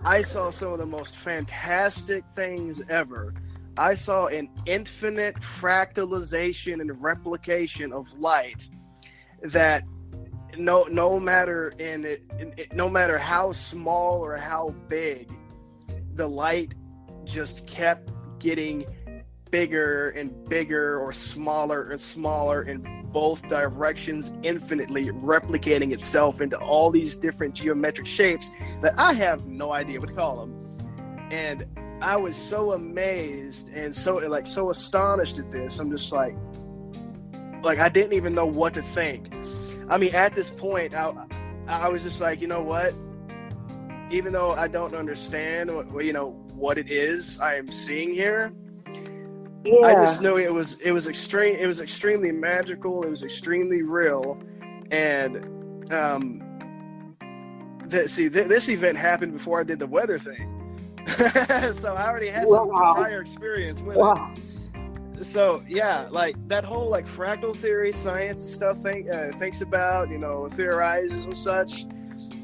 I saw some of the most fantastic things ever. I saw an infinite fractalization and replication of light that no matter no matter how small or how big, the light just kept getting bigger and bigger, or smaller and smaller in both directions, infinitely replicating itself into all these different geometric shapes that I have no idea what to call them. And I was so amazed and so astonished at this. I'm just like I didn't even know what to think. I mean, at this point, I was just like, you know what? Even though I don't understand what it is I am seeing here, Yeah. I just knew it was extremely magical. It was extremely real, and this event happened before I did the weather thing, so I already had some prior experience with it. So yeah, like that whole like fractal theory, science and stuff thinks about, theorizes and such.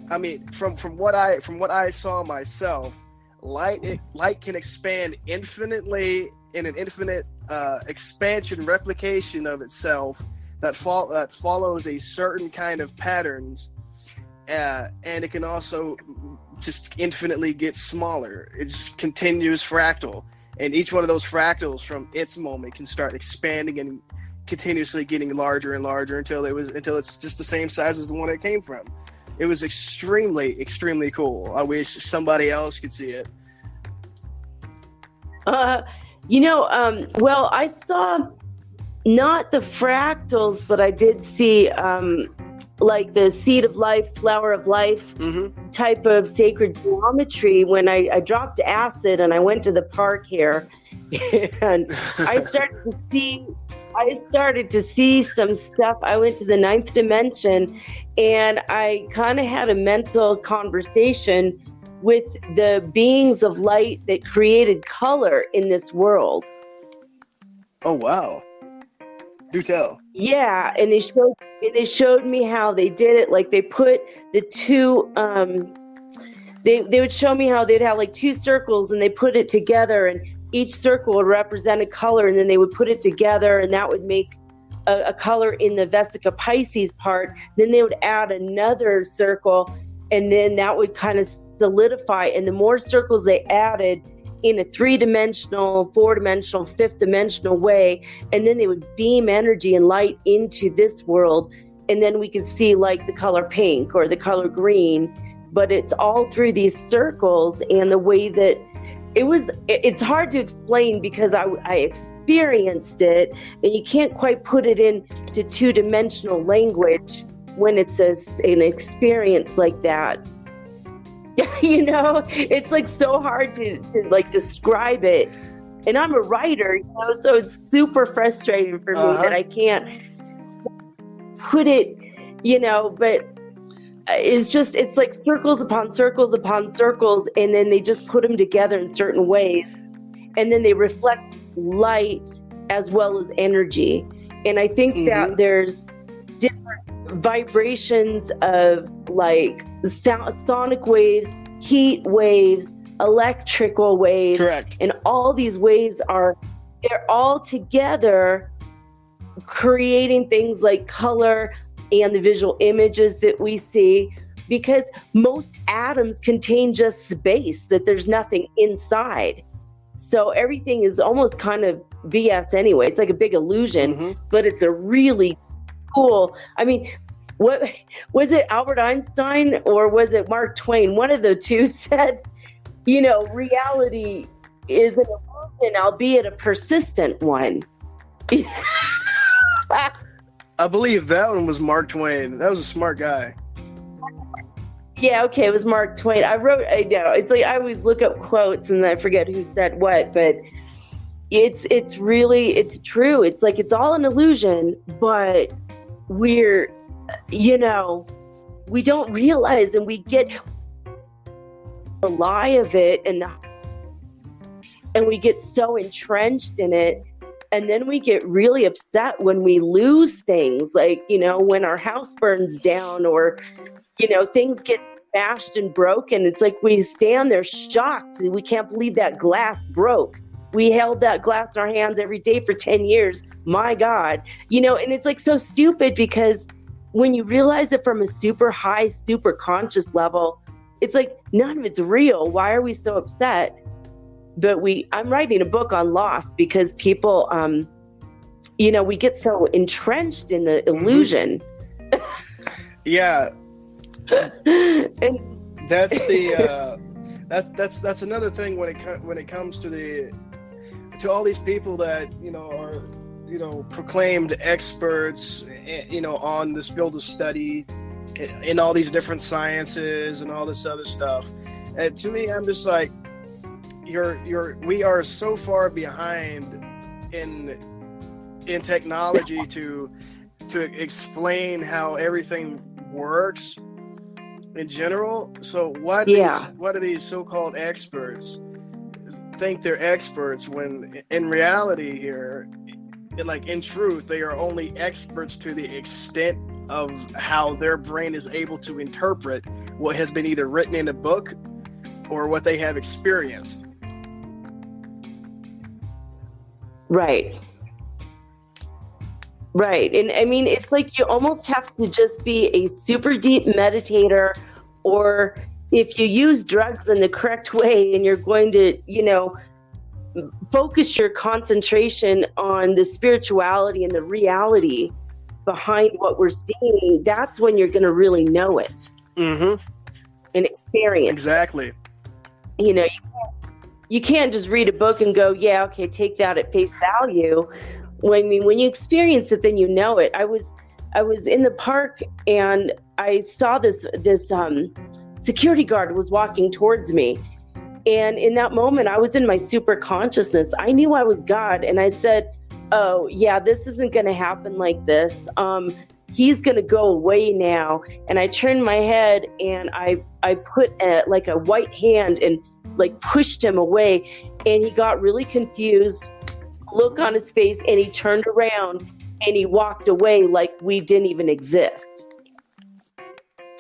I mean, from what I saw myself, light can expand infinitely in an infinite expansion replication of itself that follows a certain kind of patterns, and it can also just infinitely get smaller. It just continues fractal, and each one of those fractals from its moment can start expanding and continuously getting larger and larger until it's just the same size as the one it came from. It was extremely, extremely cool. I wish somebody else could see it. Well, I saw not the fractals, but I did see like the seed of life, flower of life type of sacred geometry when I dropped acid and I went to the park here, and I started to see some stuff. I went to the 9th dimension, and I kind of had a mental conversation with the beings of light that created color in this world. Oh wow! Do tell. Yeah, and they showed me how they did it. Like they put the two. They would show me how they'd have like two circles, and they put it together, and each circle would represent a color, and then they would put it together, and that would make a color in the Vesica Pisces part. Then they would add another circle, and then that would kind of solidify. And the more circles they added in a 3-dimensional, 4-dimensional, 5th-dimensional way, and then they would beam energy and light into this world, and then we could see like the color pink or the color green. But it's all through these circles, and the way that it's hard to explain because I experienced it, and you can't quite put it into 2-dimensional language when it's an experience like that. It's like so hard to like describe it. And I'm a writer, so it's super frustrating for me that I can't put it, but it's like circles upon circles upon circles, and then they just put them together in certain ways, and then they reflect light as well as energy. And I think that there's different vibrations of like sonic waves, heat waves, electrical waves. Correct. And all these waves they're all together creating things like color and the visual images that we see, because most atoms contain just space, that there's nothing inside. So everything is almost kind of BS anyway. It's like a big illusion, but it's a really cool. I mean, what was it, Albert Einstein or was it Mark Twain? One of the two said, reality is an illusion, albeit a persistent one. I believe that one was Mark Twain. That was a smart guy. Yeah, okay, it was Mark Twain. It's like I always look up quotes and I forget who said what, but it's true. It's like it's all an illusion, but we don't realize, and we get the lie of it, and we get so entrenched in it And then we get really upset when we lose things, like, when our house burns down, or, things get smashed and broken. It's like we stand there shocked. We can't believe that glass broke. We held that glass in our hands every day for 10 years. My God. And it's like so stupid, because when you realize it from a super high, super conscious level, it's like none of it's real. Why are we so upset? But I'm writing a book on loss, because people, we get so entrenched in the illusion. Yeah. And That's the that's another thing when it comes to all these people that are proclaimed experts on this field of study in all these different sciences and all this other stuff. And to me, I'm just like, we are so far behind in technology to explain how everything works in general. So what do these so-called experts think they're experts, when in reality here, like in truth, they are only experts to the extent of how their brain is able to interpret what has been either written in a book or what they have experienced. Right. And I mean, it's like you almost have to just be a super deep meditator, or if you use drugs in the correct way and you're going to, focus your concentration on the spirituality and the reality behind what we're seeing, that's when you're going to really know it. And experience. Exactly. You can't just read a book and go, yeah, okay, take that at face value. When you experience it, then you know it. I was in the park and I saw this security guard was walking towards me. And in that moment, I was in my super consciousness. I knew I was God. And I said, oh, yeah, this isn't going to happen like this. He's going to go away now. And I turned my head and I put a white hand and pushed him away. And he got really confused, look on his face, and he turned around and he walked away like we didn't even exist.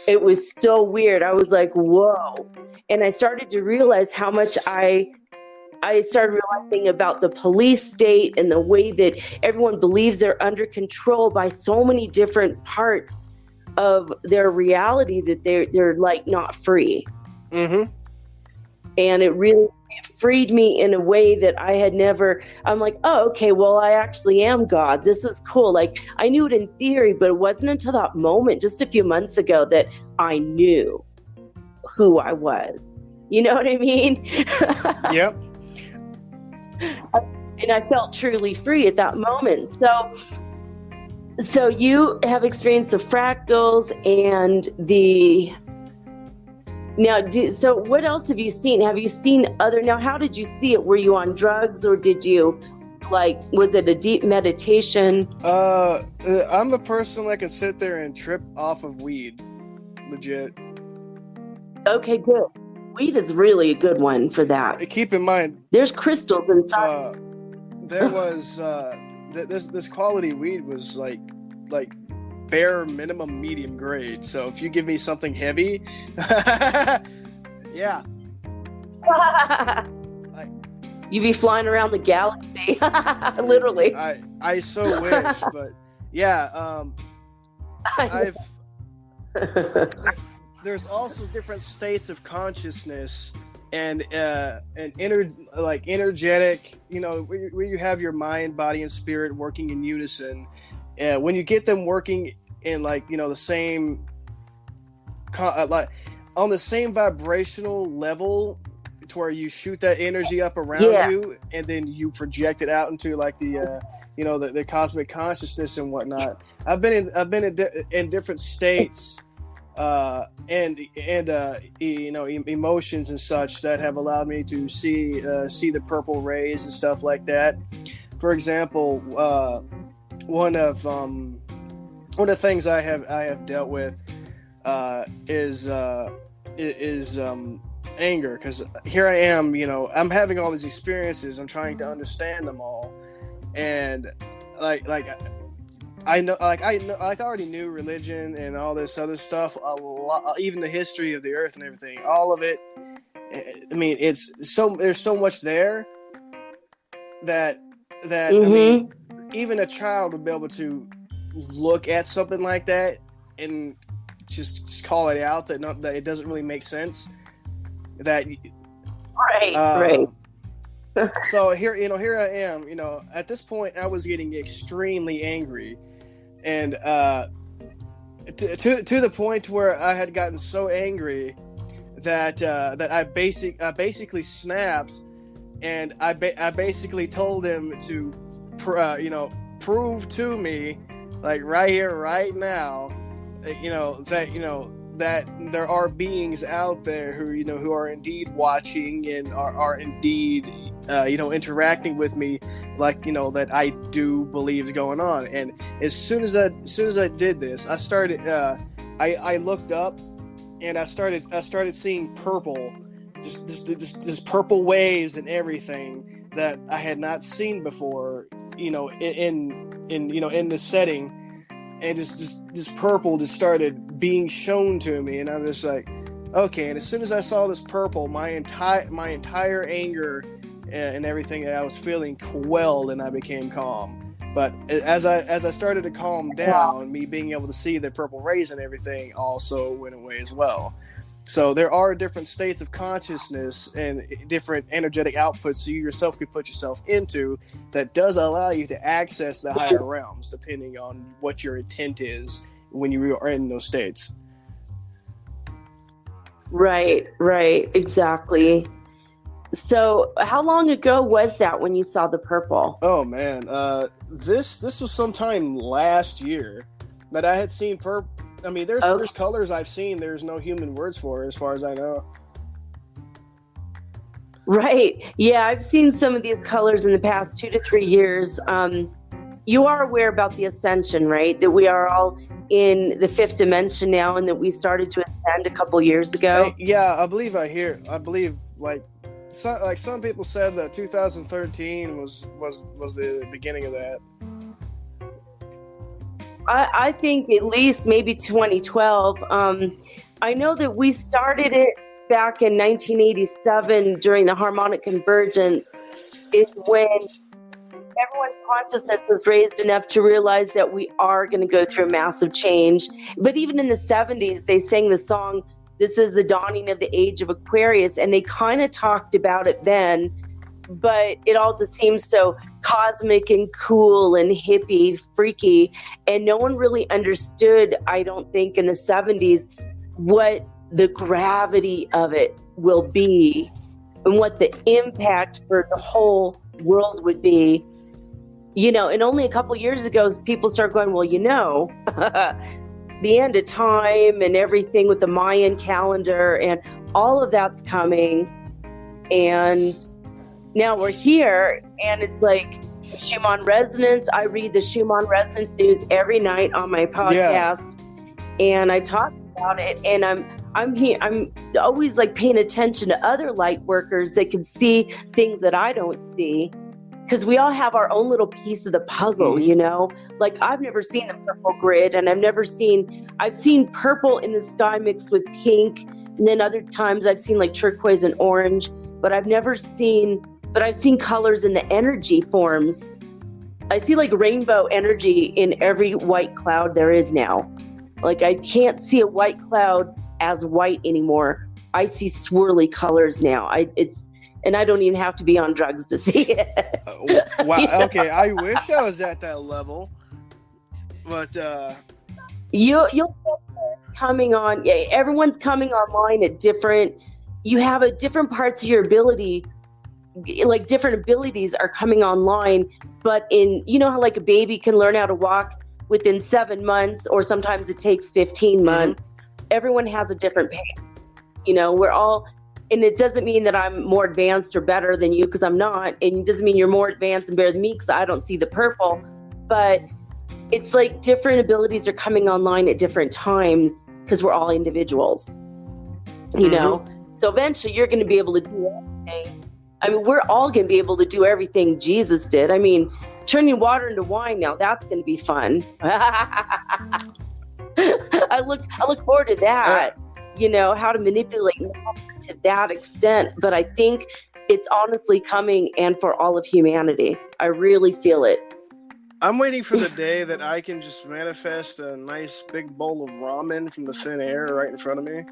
It was so weird. I was like, whoa. And I started to realize how much I started realizing about the police state and the way that everyone believes they're under control by so many different parts of their reality, that they're like not free. And it really freed me in a way that I had never. I'm like, oh, okay, well, I actually am God. This is cool. Like, I knew it in theory, but it wasn't until that moment just a few months ago that I knew who I was. You know what I mean? Yep. And I felt truly free at that moment. So you have experienced the fractals and the. Now, so what else have you seen? Have you seen now, how did you see it? Were you on drugs, or did you, was it a deep meditation? I'm a person that can sit there and trip off of weed. Legit. Okay, good. Weed is really a good one for that. Keep in mind, there's crystals inside. There was, this quality weed was like bare minimum medium grade. So if you give me something heavy, yeah, you'd be flying around the galaxy. Literally. I so wish, but yeah, there's also different states of consciousness and energetic, where you have your mind, body, and spirit working in unison. When you get them working in the same on the same vibrational level, to where you shoot that energy up around you, and then you project it out into the cosmic consciousness and whatnot. I've been in different states and emotions and such that have allowed me to see the purple rays and stuff like that. For example, one of the things I have dealt with is anger, because here I am, I'm having all these experiences, I'm trying to understand them all, And like I already knew religion and all this other stuff a lot, even the history of the earth and everything, all of it. I mean, there's so much there that I mean, even a child would be able to look at something like that and just call it out that it doesn't really make sense. That right. So here I am. At this point, I was getting extremely angry, and to the point where I had gotten so angry that I basically snapped, and I basically told him to prove to me, like right here, right now, that there are beings out there who are indeed watching and are indeed interacting with me, like that I do believe is going on. And as soon as I did this, I started I looked up, and I started seeing purple, just purple waves and everything that I had not seen before, in this setting. And just purple just started being shown to me, and I'm just like, okay. And as soon as I saw this purple, my entire anger and everything that I was feeling quelled, and I became calm. But as I started to calm down, me being able to see the purple rays and everything also went away as well. So there are different states of consciousness and different energetic outputs you yourself could put yourself into that does allow you to access the higher realms, depending on what your intent is when you are in those states. Right, exactly. So how long ago was that when you saw the purple? Oh man, this was sometime last year, but I had seen purple. I mean, there's colors I've seen there's no human words for, as far as I know. Right. Yeah, I've seen some of these colors in the past 2 to 3 years. You are aware about the ascension, right? That we are all in the 5th dimension now, and that we started to ascend a couple years ago. I believe some people said that 2013 was the beginning of that. I think at least maybe 2012. I know that we started it back in 1987 during the harmonic convergence. Is when everyone's consciousness was raised enough to realize that we are going to go through a massive change. But even in the 70s, they sang the song, "This is the dawning of the age of Aquarius," and they kind of talked about it then. But it all just seems so cosmic and cool and hippie, freaky. And no one really understood, I don't think, in the 70s, what the gravity of it will be and what the impact for the whole world would be. And only a couple years ago, people start going, well, the end of time and everything with the Mayan calendar and all of that's coming. And now we're here, and it's like Schumann resonance. I read the Schumann resonance news every night on my podcast, and I talk about it. And I'm here. I'm always like paying attention to other light workers that can see things that I don't see, because we all have our own little piece of the puzzle. Like I've never seen the purple grid, and I've seen purple in the sky mixed with pink, and then other times I've seen like turquoise and orange, but I've seen colors in the energy forms. I see like rainbow energy in every white cloud there is now. Like I can't see a white cloud as white anymore. I see swirly colors now. And I don't even have to be on drugs to see it. Wow. Okay. I wish I was at that level, but you'll coming on. Yeah, everyone's coming online at different. You have a different parts of your ability. Like different abilities are coming online, but how like a baby can learn how to walk within 7 months, or sometimes it takes 15 months. Everyone has a different pace. We're all, and it doesn't mean that I'm more advanced or better than you, because I'm not, and it doesn't mean you're more advanced and better than me because I don't see the purple. But it's like different abilities are coming online at different times because we're all individuals. So eventually you're going to be able to do everything. I mean, we're all going to be able to do everything Jesus did. I mean, turning water into wine. Now that's going to be fun. I look forward to that. How to manipulate matter to that extent. But I think it's honestly coming, and for all of humanity. I really feel it. I'm waiting for the day that I can just manifest a nice big bowl of ramen from the thin air right in front of me.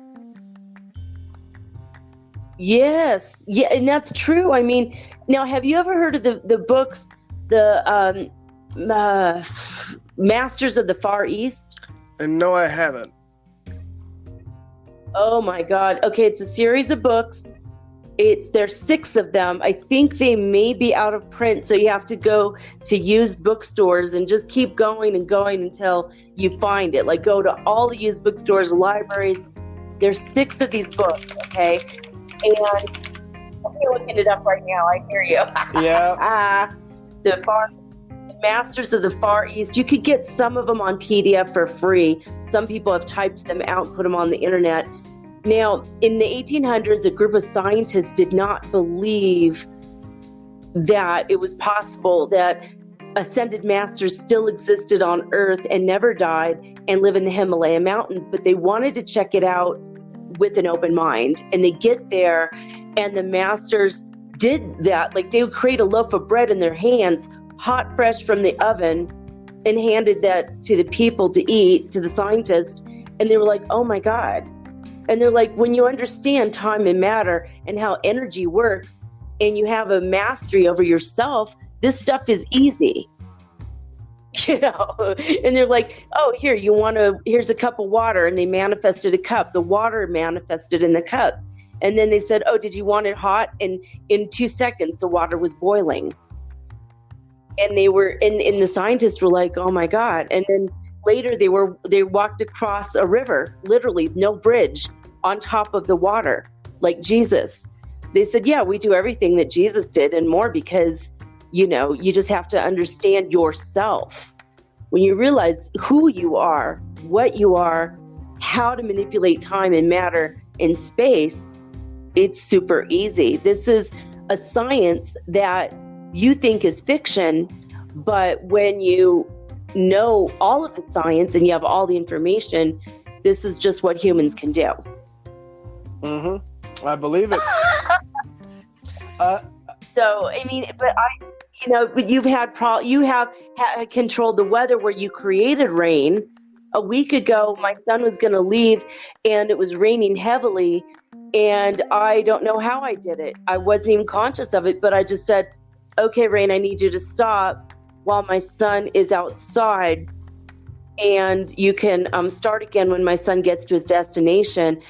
Yes. Yeah, and that's true. I mean, now, have you ever heard of the books, the Masters of the Far East? And no, I haven't. Oh my God. Okay, it's a series of books. There's 6 of them. I think they may be out of print, so you have to go to used bookstores and just keep going and going until you find it. Like, go to all the used bookstores, libraries. There's 6 of these books, okay? And I'm looking it up right now. I hear you. Yeah. The Masters of the Far East. You could get some of them on PDF for free. Some people have typed them out, put them on the internet. Now, in the 1800s, a group of scientists did not believe that it was possible that ascended masters still existed on Earth and never died and live in the Himalaya mountains, but they wanted to check it out with an open mind. And they get there, and the masters did that. Like, they would create a loaf of bread in their hands, hot, fresh from the oven, and handed that to the people to eat, to the scientists. And they were like, oh my God. And they're like, when you understand time and matter and how energy works, and you have a mastery over yourself, this stuff is easy. And they're like, oh, here's a cup of water. And they manifested a cup. The water manifested in the cup. And then they said, oh, did you want it hot? And in 2 seconds, the water was boiling. And the scientists were like, oh my God. And then later they walked across a river, literally no bridge, on top of the water, like Jesus. They said, yeah, we do everything that Jesus did and more, because, you just have to understand yourself. When you realize who you are, what you are, how to manipulate time and matter and space, it's super easy. This is a science that you think is fiction, but when you know all of the science and you have all the information, this is just what humans can do. I believe it. So, I mean, but you have controlled the weather, where you created rain. A week ago, my son was going to leave, and it was raining heavily, and I don't know how I did it. I wasn't even conscious of it, but I just said, okay, rain, I need you to stop while my son is outside, and you can start again when my son gets to his destination.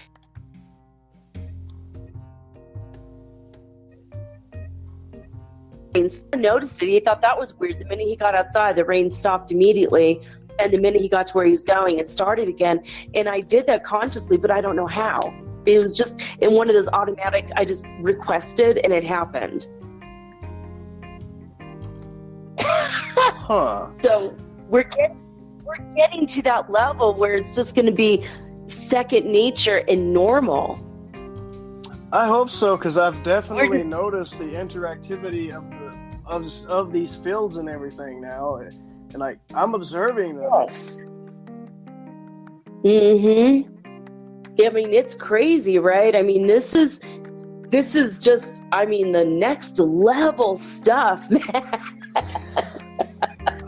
And noticed it. He thought that was weird. The minute he got outside, the rain stopped immediately. And the minute he got to where he was going, it started again. And I did that consciously, but I don't know how. It was just in one of those automatic, I just requested and it happened. So we're getting to that level where it's just going to be second nature and normal. I hope so, because I've definitely noticed the interactivity of these fields and everything now, and I'm observing them. Yes. I mean, it's crazy, right? I mean, this is just, the next level stuff, man.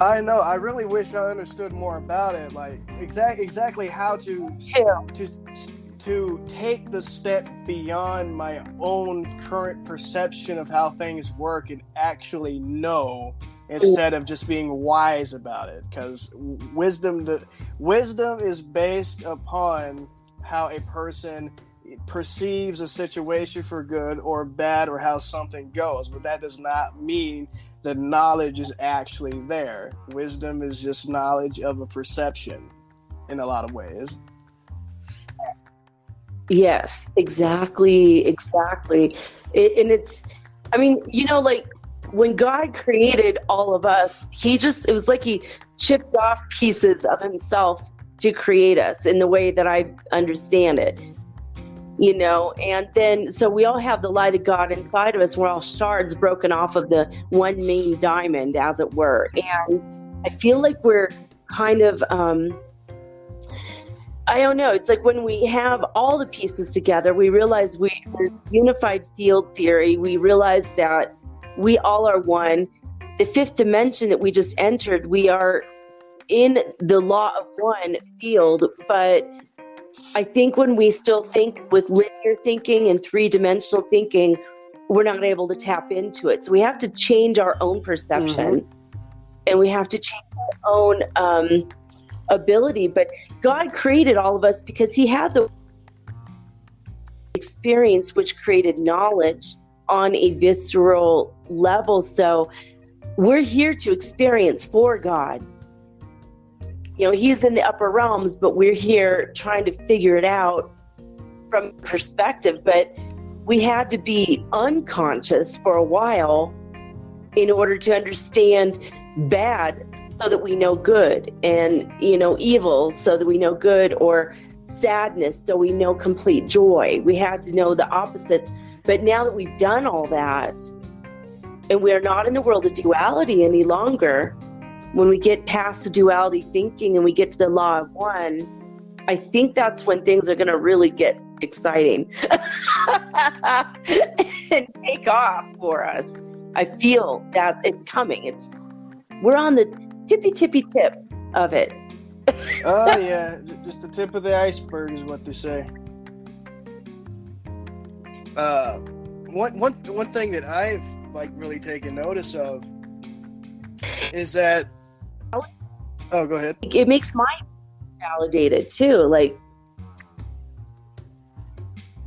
I know. I really wish I understood more about it, like exactly how to take the step beyond my own current perception of how things work and actually know, instead of just being wise about it. Because wisdom is based upon how a person perceives a situation for good or bad, or how something goes. But that does not mean that knowledge is actually there. Wisdom is just knowledge of a perception in a lot of ways. Yes, exactly. And it's, like when God created all of us, it was like he chipped off pieces of himself to create us in the way that I understand it. And then so we all have the light of God inside of us. We're all shards broken off of the one main diamond, as it were. And I feel like we're kind of I don't know. It's like when we have all the pieces together, we realize there's unified field theory. We realize that we all are one. The fifth dimension that we just entered, we are in the law of one field. But I think when we still think with linear thinking and three-dimensional thinking, we're not able to tap into it. So we have to change our own perception, and we have to change our own ability. But God created all of us because he had the experience which created knowledge on a visceral level. So we're here to experience for God. He's in the upper realms, but we're here trying to figure it out from perspective. But we had to be unconscious for a while in order to understand bad so that we know good, and, evil so that we know good, or sadness so we know complete joy. We had to know the opposites. But now that we've done all that, and we are not in the world of duality any longer, when we get past the duality thinking and we get to the law of one, I think that's when things are going to really get exciting and take off for us. I feel that it's coming. We're on the tippy tip of it. Oh yeah, just the tip of the iceberg is what they say. One thing that I've really taken notice of is that. Oh, go ahead. It makes mine validated too.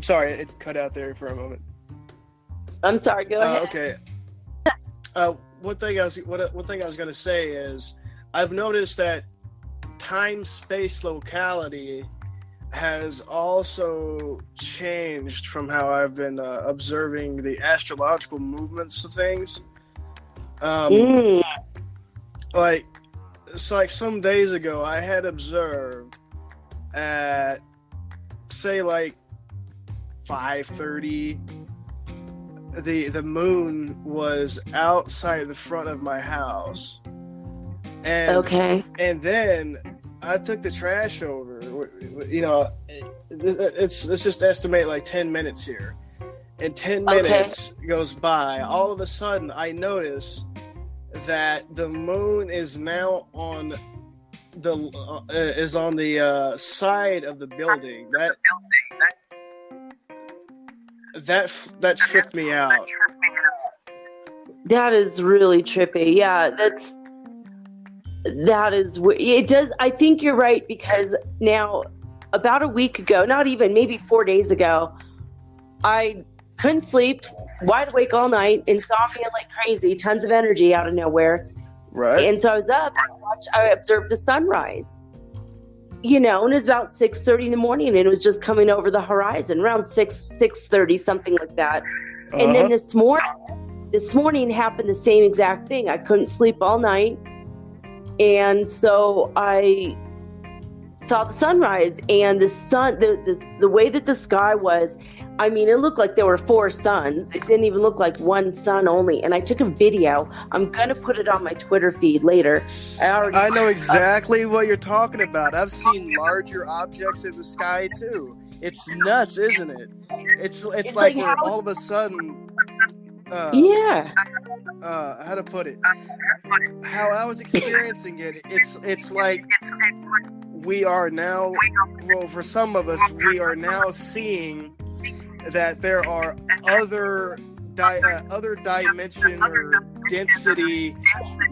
Sorry, it cut out there for a moment. I'm sorry. Go ahead. Okay. One thing I was going to say is I've noticed that time, space, locality has also changed from how I've been observing the astrological movements of things. Like some days ago, I had observed at say 5:30. The moon was outside the front of my house, and then I took the trash over. Let's just estimate 10 minutes here, and 10 minutes goes by. All of a sudden, I notice that the moon is now on the side of the building. That tripped me out. That is really trippy. Yeah, that is it does. I think you're right, because now about a week ago, not even, maybe 4 days ago, I couldn't sleep, wide awake all night, insomnia like crazy, tons of energy out of nowhere. Right. And so I was up, I observed the sunrise. And it was about 6:30 in the morning, and it was just coming over the horizon around 6:30, something like that. And then this morning happened the same exact thing. I couldn't sleep all night, and so I saw the sunrise, and the sun, the way that the sky was, I mean, it looked like there were 4 suns. It didn't even look like one sun only. And I took a video. I'm going to put it on my Twitter feed later. I know exactly what you're talking about. I've seen larger objects in the sky too. It's nuts, isn't it? It's like we're all of a sudden how to put it? How I was experiencing it, it's like we are now, well, for some of us, we are now seeing that there are other dimension or density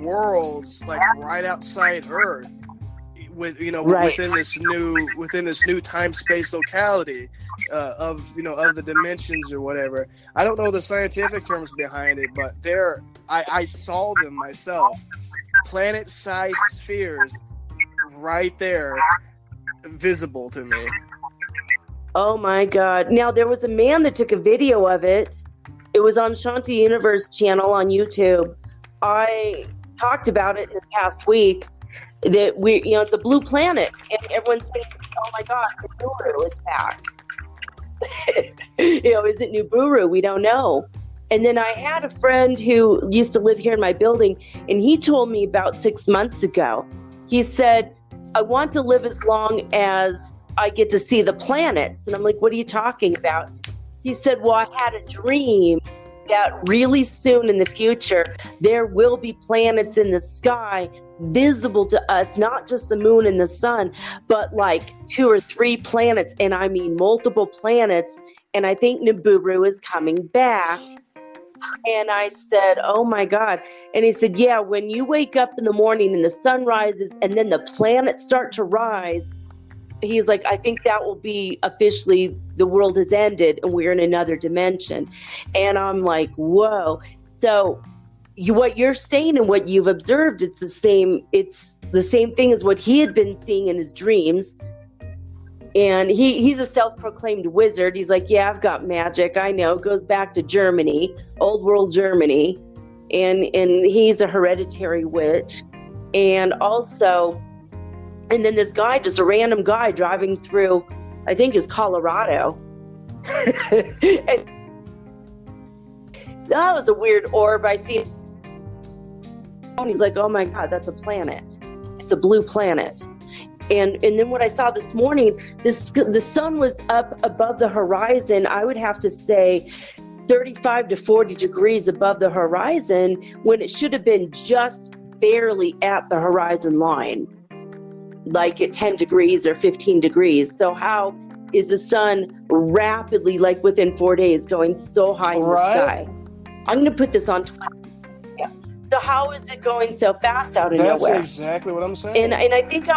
worlds right outside Earth, within this new time space locality of the dimensions or whatever. I don't know the scientific terms behind it, but I saw them myself. Planet-sized spheres right there, visible to me. Oh my God. Now, there was a man that took a video of it. It was on Shanti Universe channel on YouTube. I talked about it this past week, that it's a blue planet, and everyone's saying, oh my God, the guru is back. Is it Nibiru? We don't know. And then I had a friend who used to live here in my building, and he told me about 6 months ago. He said, I want to live as long as I get to see the planets. And I'm like, what are you talking about? He said, well, I had a dream that really soon in the future, there will be planets in the sky visible to us, not just the moon and the sun, but like 2 or 3 planets. And I mean multiple planets. And I think Nibiru is coming back. And I said, oh my God. And he said, yeah, when you wake up in the morning and the sun rises and then the planets start to rise, he's like, I think that will be officially the world has ended and we're in another dimension. And I'm like, whoa. So what you're saying and what you've observed, it's the same thing as what he had been seeing in his dreams. And he's a self-proclaimed wizard. He's like, yeah, I've got magic. I know. Goes back to Germany, old world Germany. And he's a hereditary witch. And then this guy, just a random guy driving through, I think is Colorado. And that was a weird orb. I see it. And he's like, oh my God, that's a planet. It's a blue planet. And then what I saw this morning, the sun was up above the horizon. I would have to say 35 to 40 degrees above the horizon when it should have been just barely at the horizon line, like at 10 degrees or 15 degrees. So how is the sun rapidly, like within 4 days, going so high in the sky? I'm going to put this on Twitter. Yeah. So how is it going so fast out of nowhere? That's exactly what I'm saying. And I think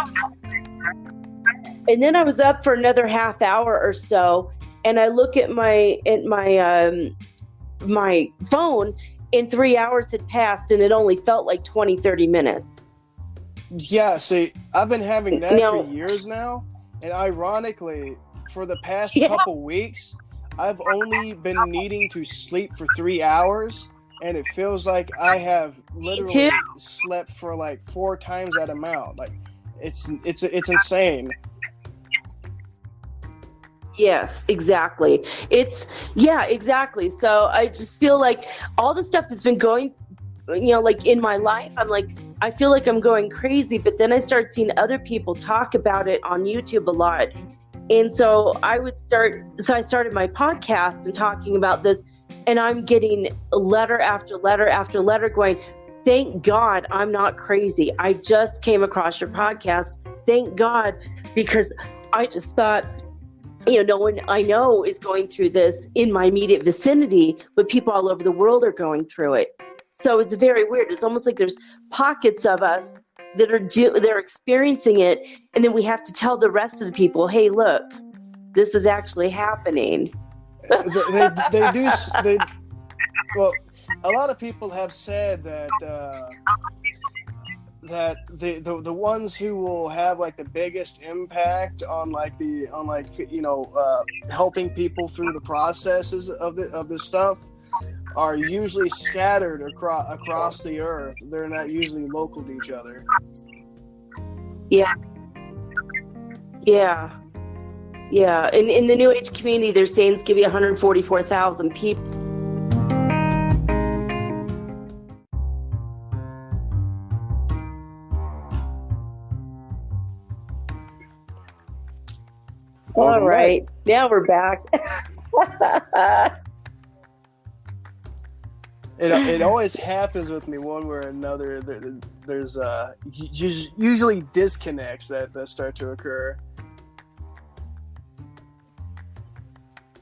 and then I was up for another half hour or so, and I look at my phone, and 3 hours had passed, and it only felt like 20, 30 minutes. Yeah, see, I've been having that for years now, and ironically, for the past couple weeks, I've only been needing to sleep for 3 hours, and it feels like I have literally slept for like 4 times that amount. Like, it's insane. Yes, exactly. Exactly. So I just feel like all the stuff that's been going, like in my life, I'm like, I feel like I'm going crazy, but then I start seeing other people talk about it on YouTube a lot. And so I started my podcast and talking about this, and I'm getting letter after letter after letter going, thank God I'm not crazy. I just came across your podcast. Thank God, because I just thought, no one I know is going through this in my immediate vicinity, but people all over the world are going through it. So it's very weird. It's almost like there's pockets of us that they're experiencing it, and then we have to tell the rest of the people, hey, look, this is actually happening. They do. Well, a lot of people have said that the ones who will have like the biggest impact on helping people through the processes of this stuff are usually scattered across the earth. They're not usually local to each other. Yeah. In the New Age community, they're saying it's going to be 144,000 people. All right, now we're back. It always happens with me one way or another. There's usually disconnects that start to occur.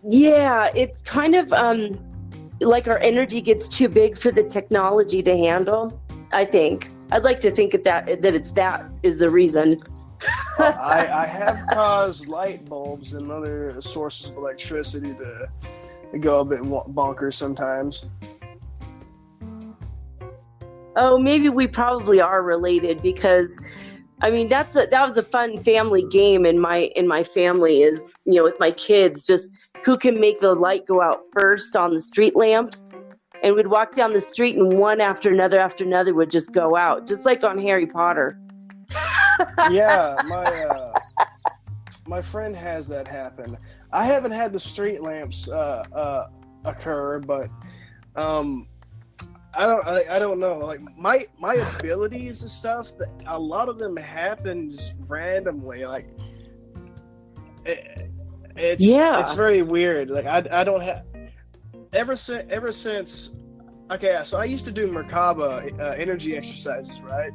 Yeah, it's kind of like our energy gets too big for the technology to handle. I think I'd like to think that is the reason. I have caused light bulbs and other sources of electricity to go a bit bonkers sometimes. Oh, maybe we probably are related, because I mean that was a fun family game in my family, is with my kids, just who can make the light go out first on the street lamps. And we'd walk down the street and one after another would just go out, just like on Harry Potter. Yeah, my friend has that happen. I haven't had the street lamps occur, but I don't know. Like my abilities and stuff, a lot of them happen just randomly. Like it's very weird. Like I don't have ever since. Okay, so I used to do Merkaba energy exercises, right?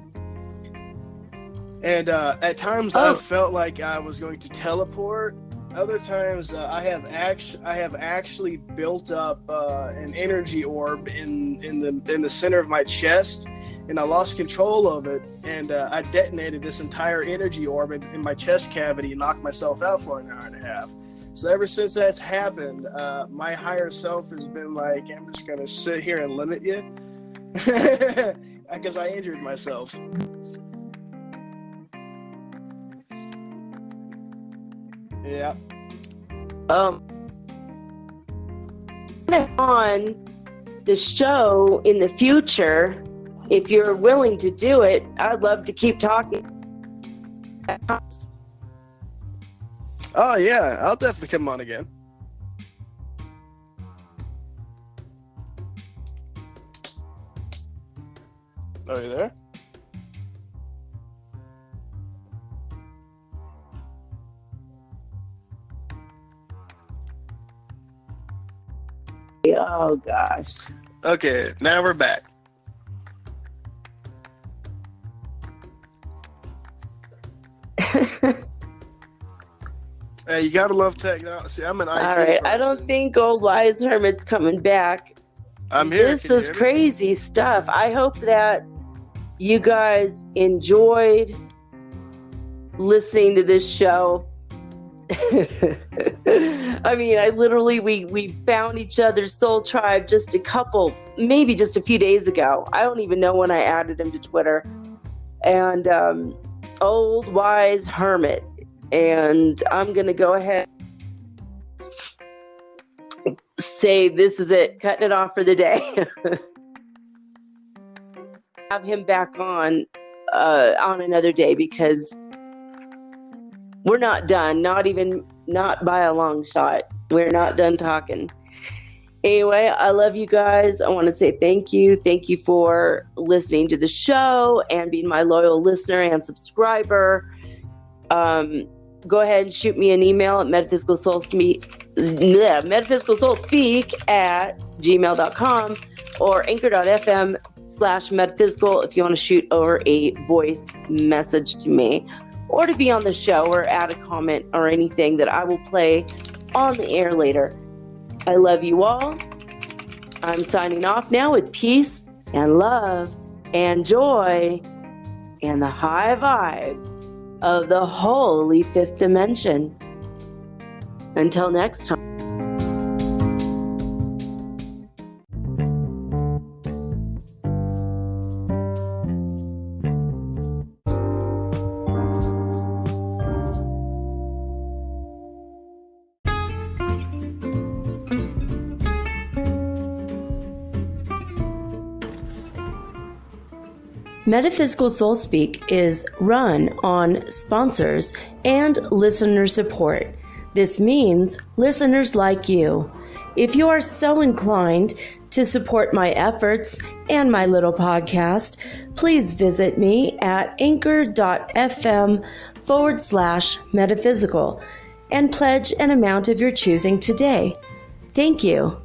And at times I felt like I was going to teleport. Other times I have actually built up an energy orb in the center of my chest, and I lost control of it, and I detonated this entire energy orb in my chest cavity and knocked myself out for an hour and a half. So ever since that's happened, my higher self has been like, I'm just gonna sit here and limit you because I injured myself. Yeah. On the show in the future, if you're willing to do it, I'd love to keep talking. Oh yeah, I'll definitely come on again. Are you there? Oh gosh. Okay, now we're back. Hey, you gotta love technology. See, I'm an IT All right, person. I don't think Old Wise Hermit's coming back. I'm here. This is crazy stuff. I hope that you guys enjoyed listening to this show. I mean, we found each other's soul tribe just maybe just a few days ago. I don't even know when I added him to Twitter. And Old Wise Hermit. And I'm going to go ahead and say this is it, cutting it off for the day. Have him back on another day because we're not done, not by a long shot. We're not done talking. Anyway, I love you guys. I want to say thank you. Thank you for listening to the show and being my loyal listener and subscriber. Go ahead and shoot me an email at metaphysicalsoulspeak@gmail.com or anchor.fm/metaphysical if you want to shoot over a voice message to me, or to be on the show or add a comment or anything that I will play on the air later. I love you all. I'm signing off now with peace and love and joy and the high vibes of the holy fifth dimension. Until next time. Metaphysical Soul Speak is run on sponsors and listener support. This means listeners like you. If you are so inclined to support my efforts and my little podcast, please visit me at anchor.fm/metaphysical and pledge an amount of your choosing today. Thank you.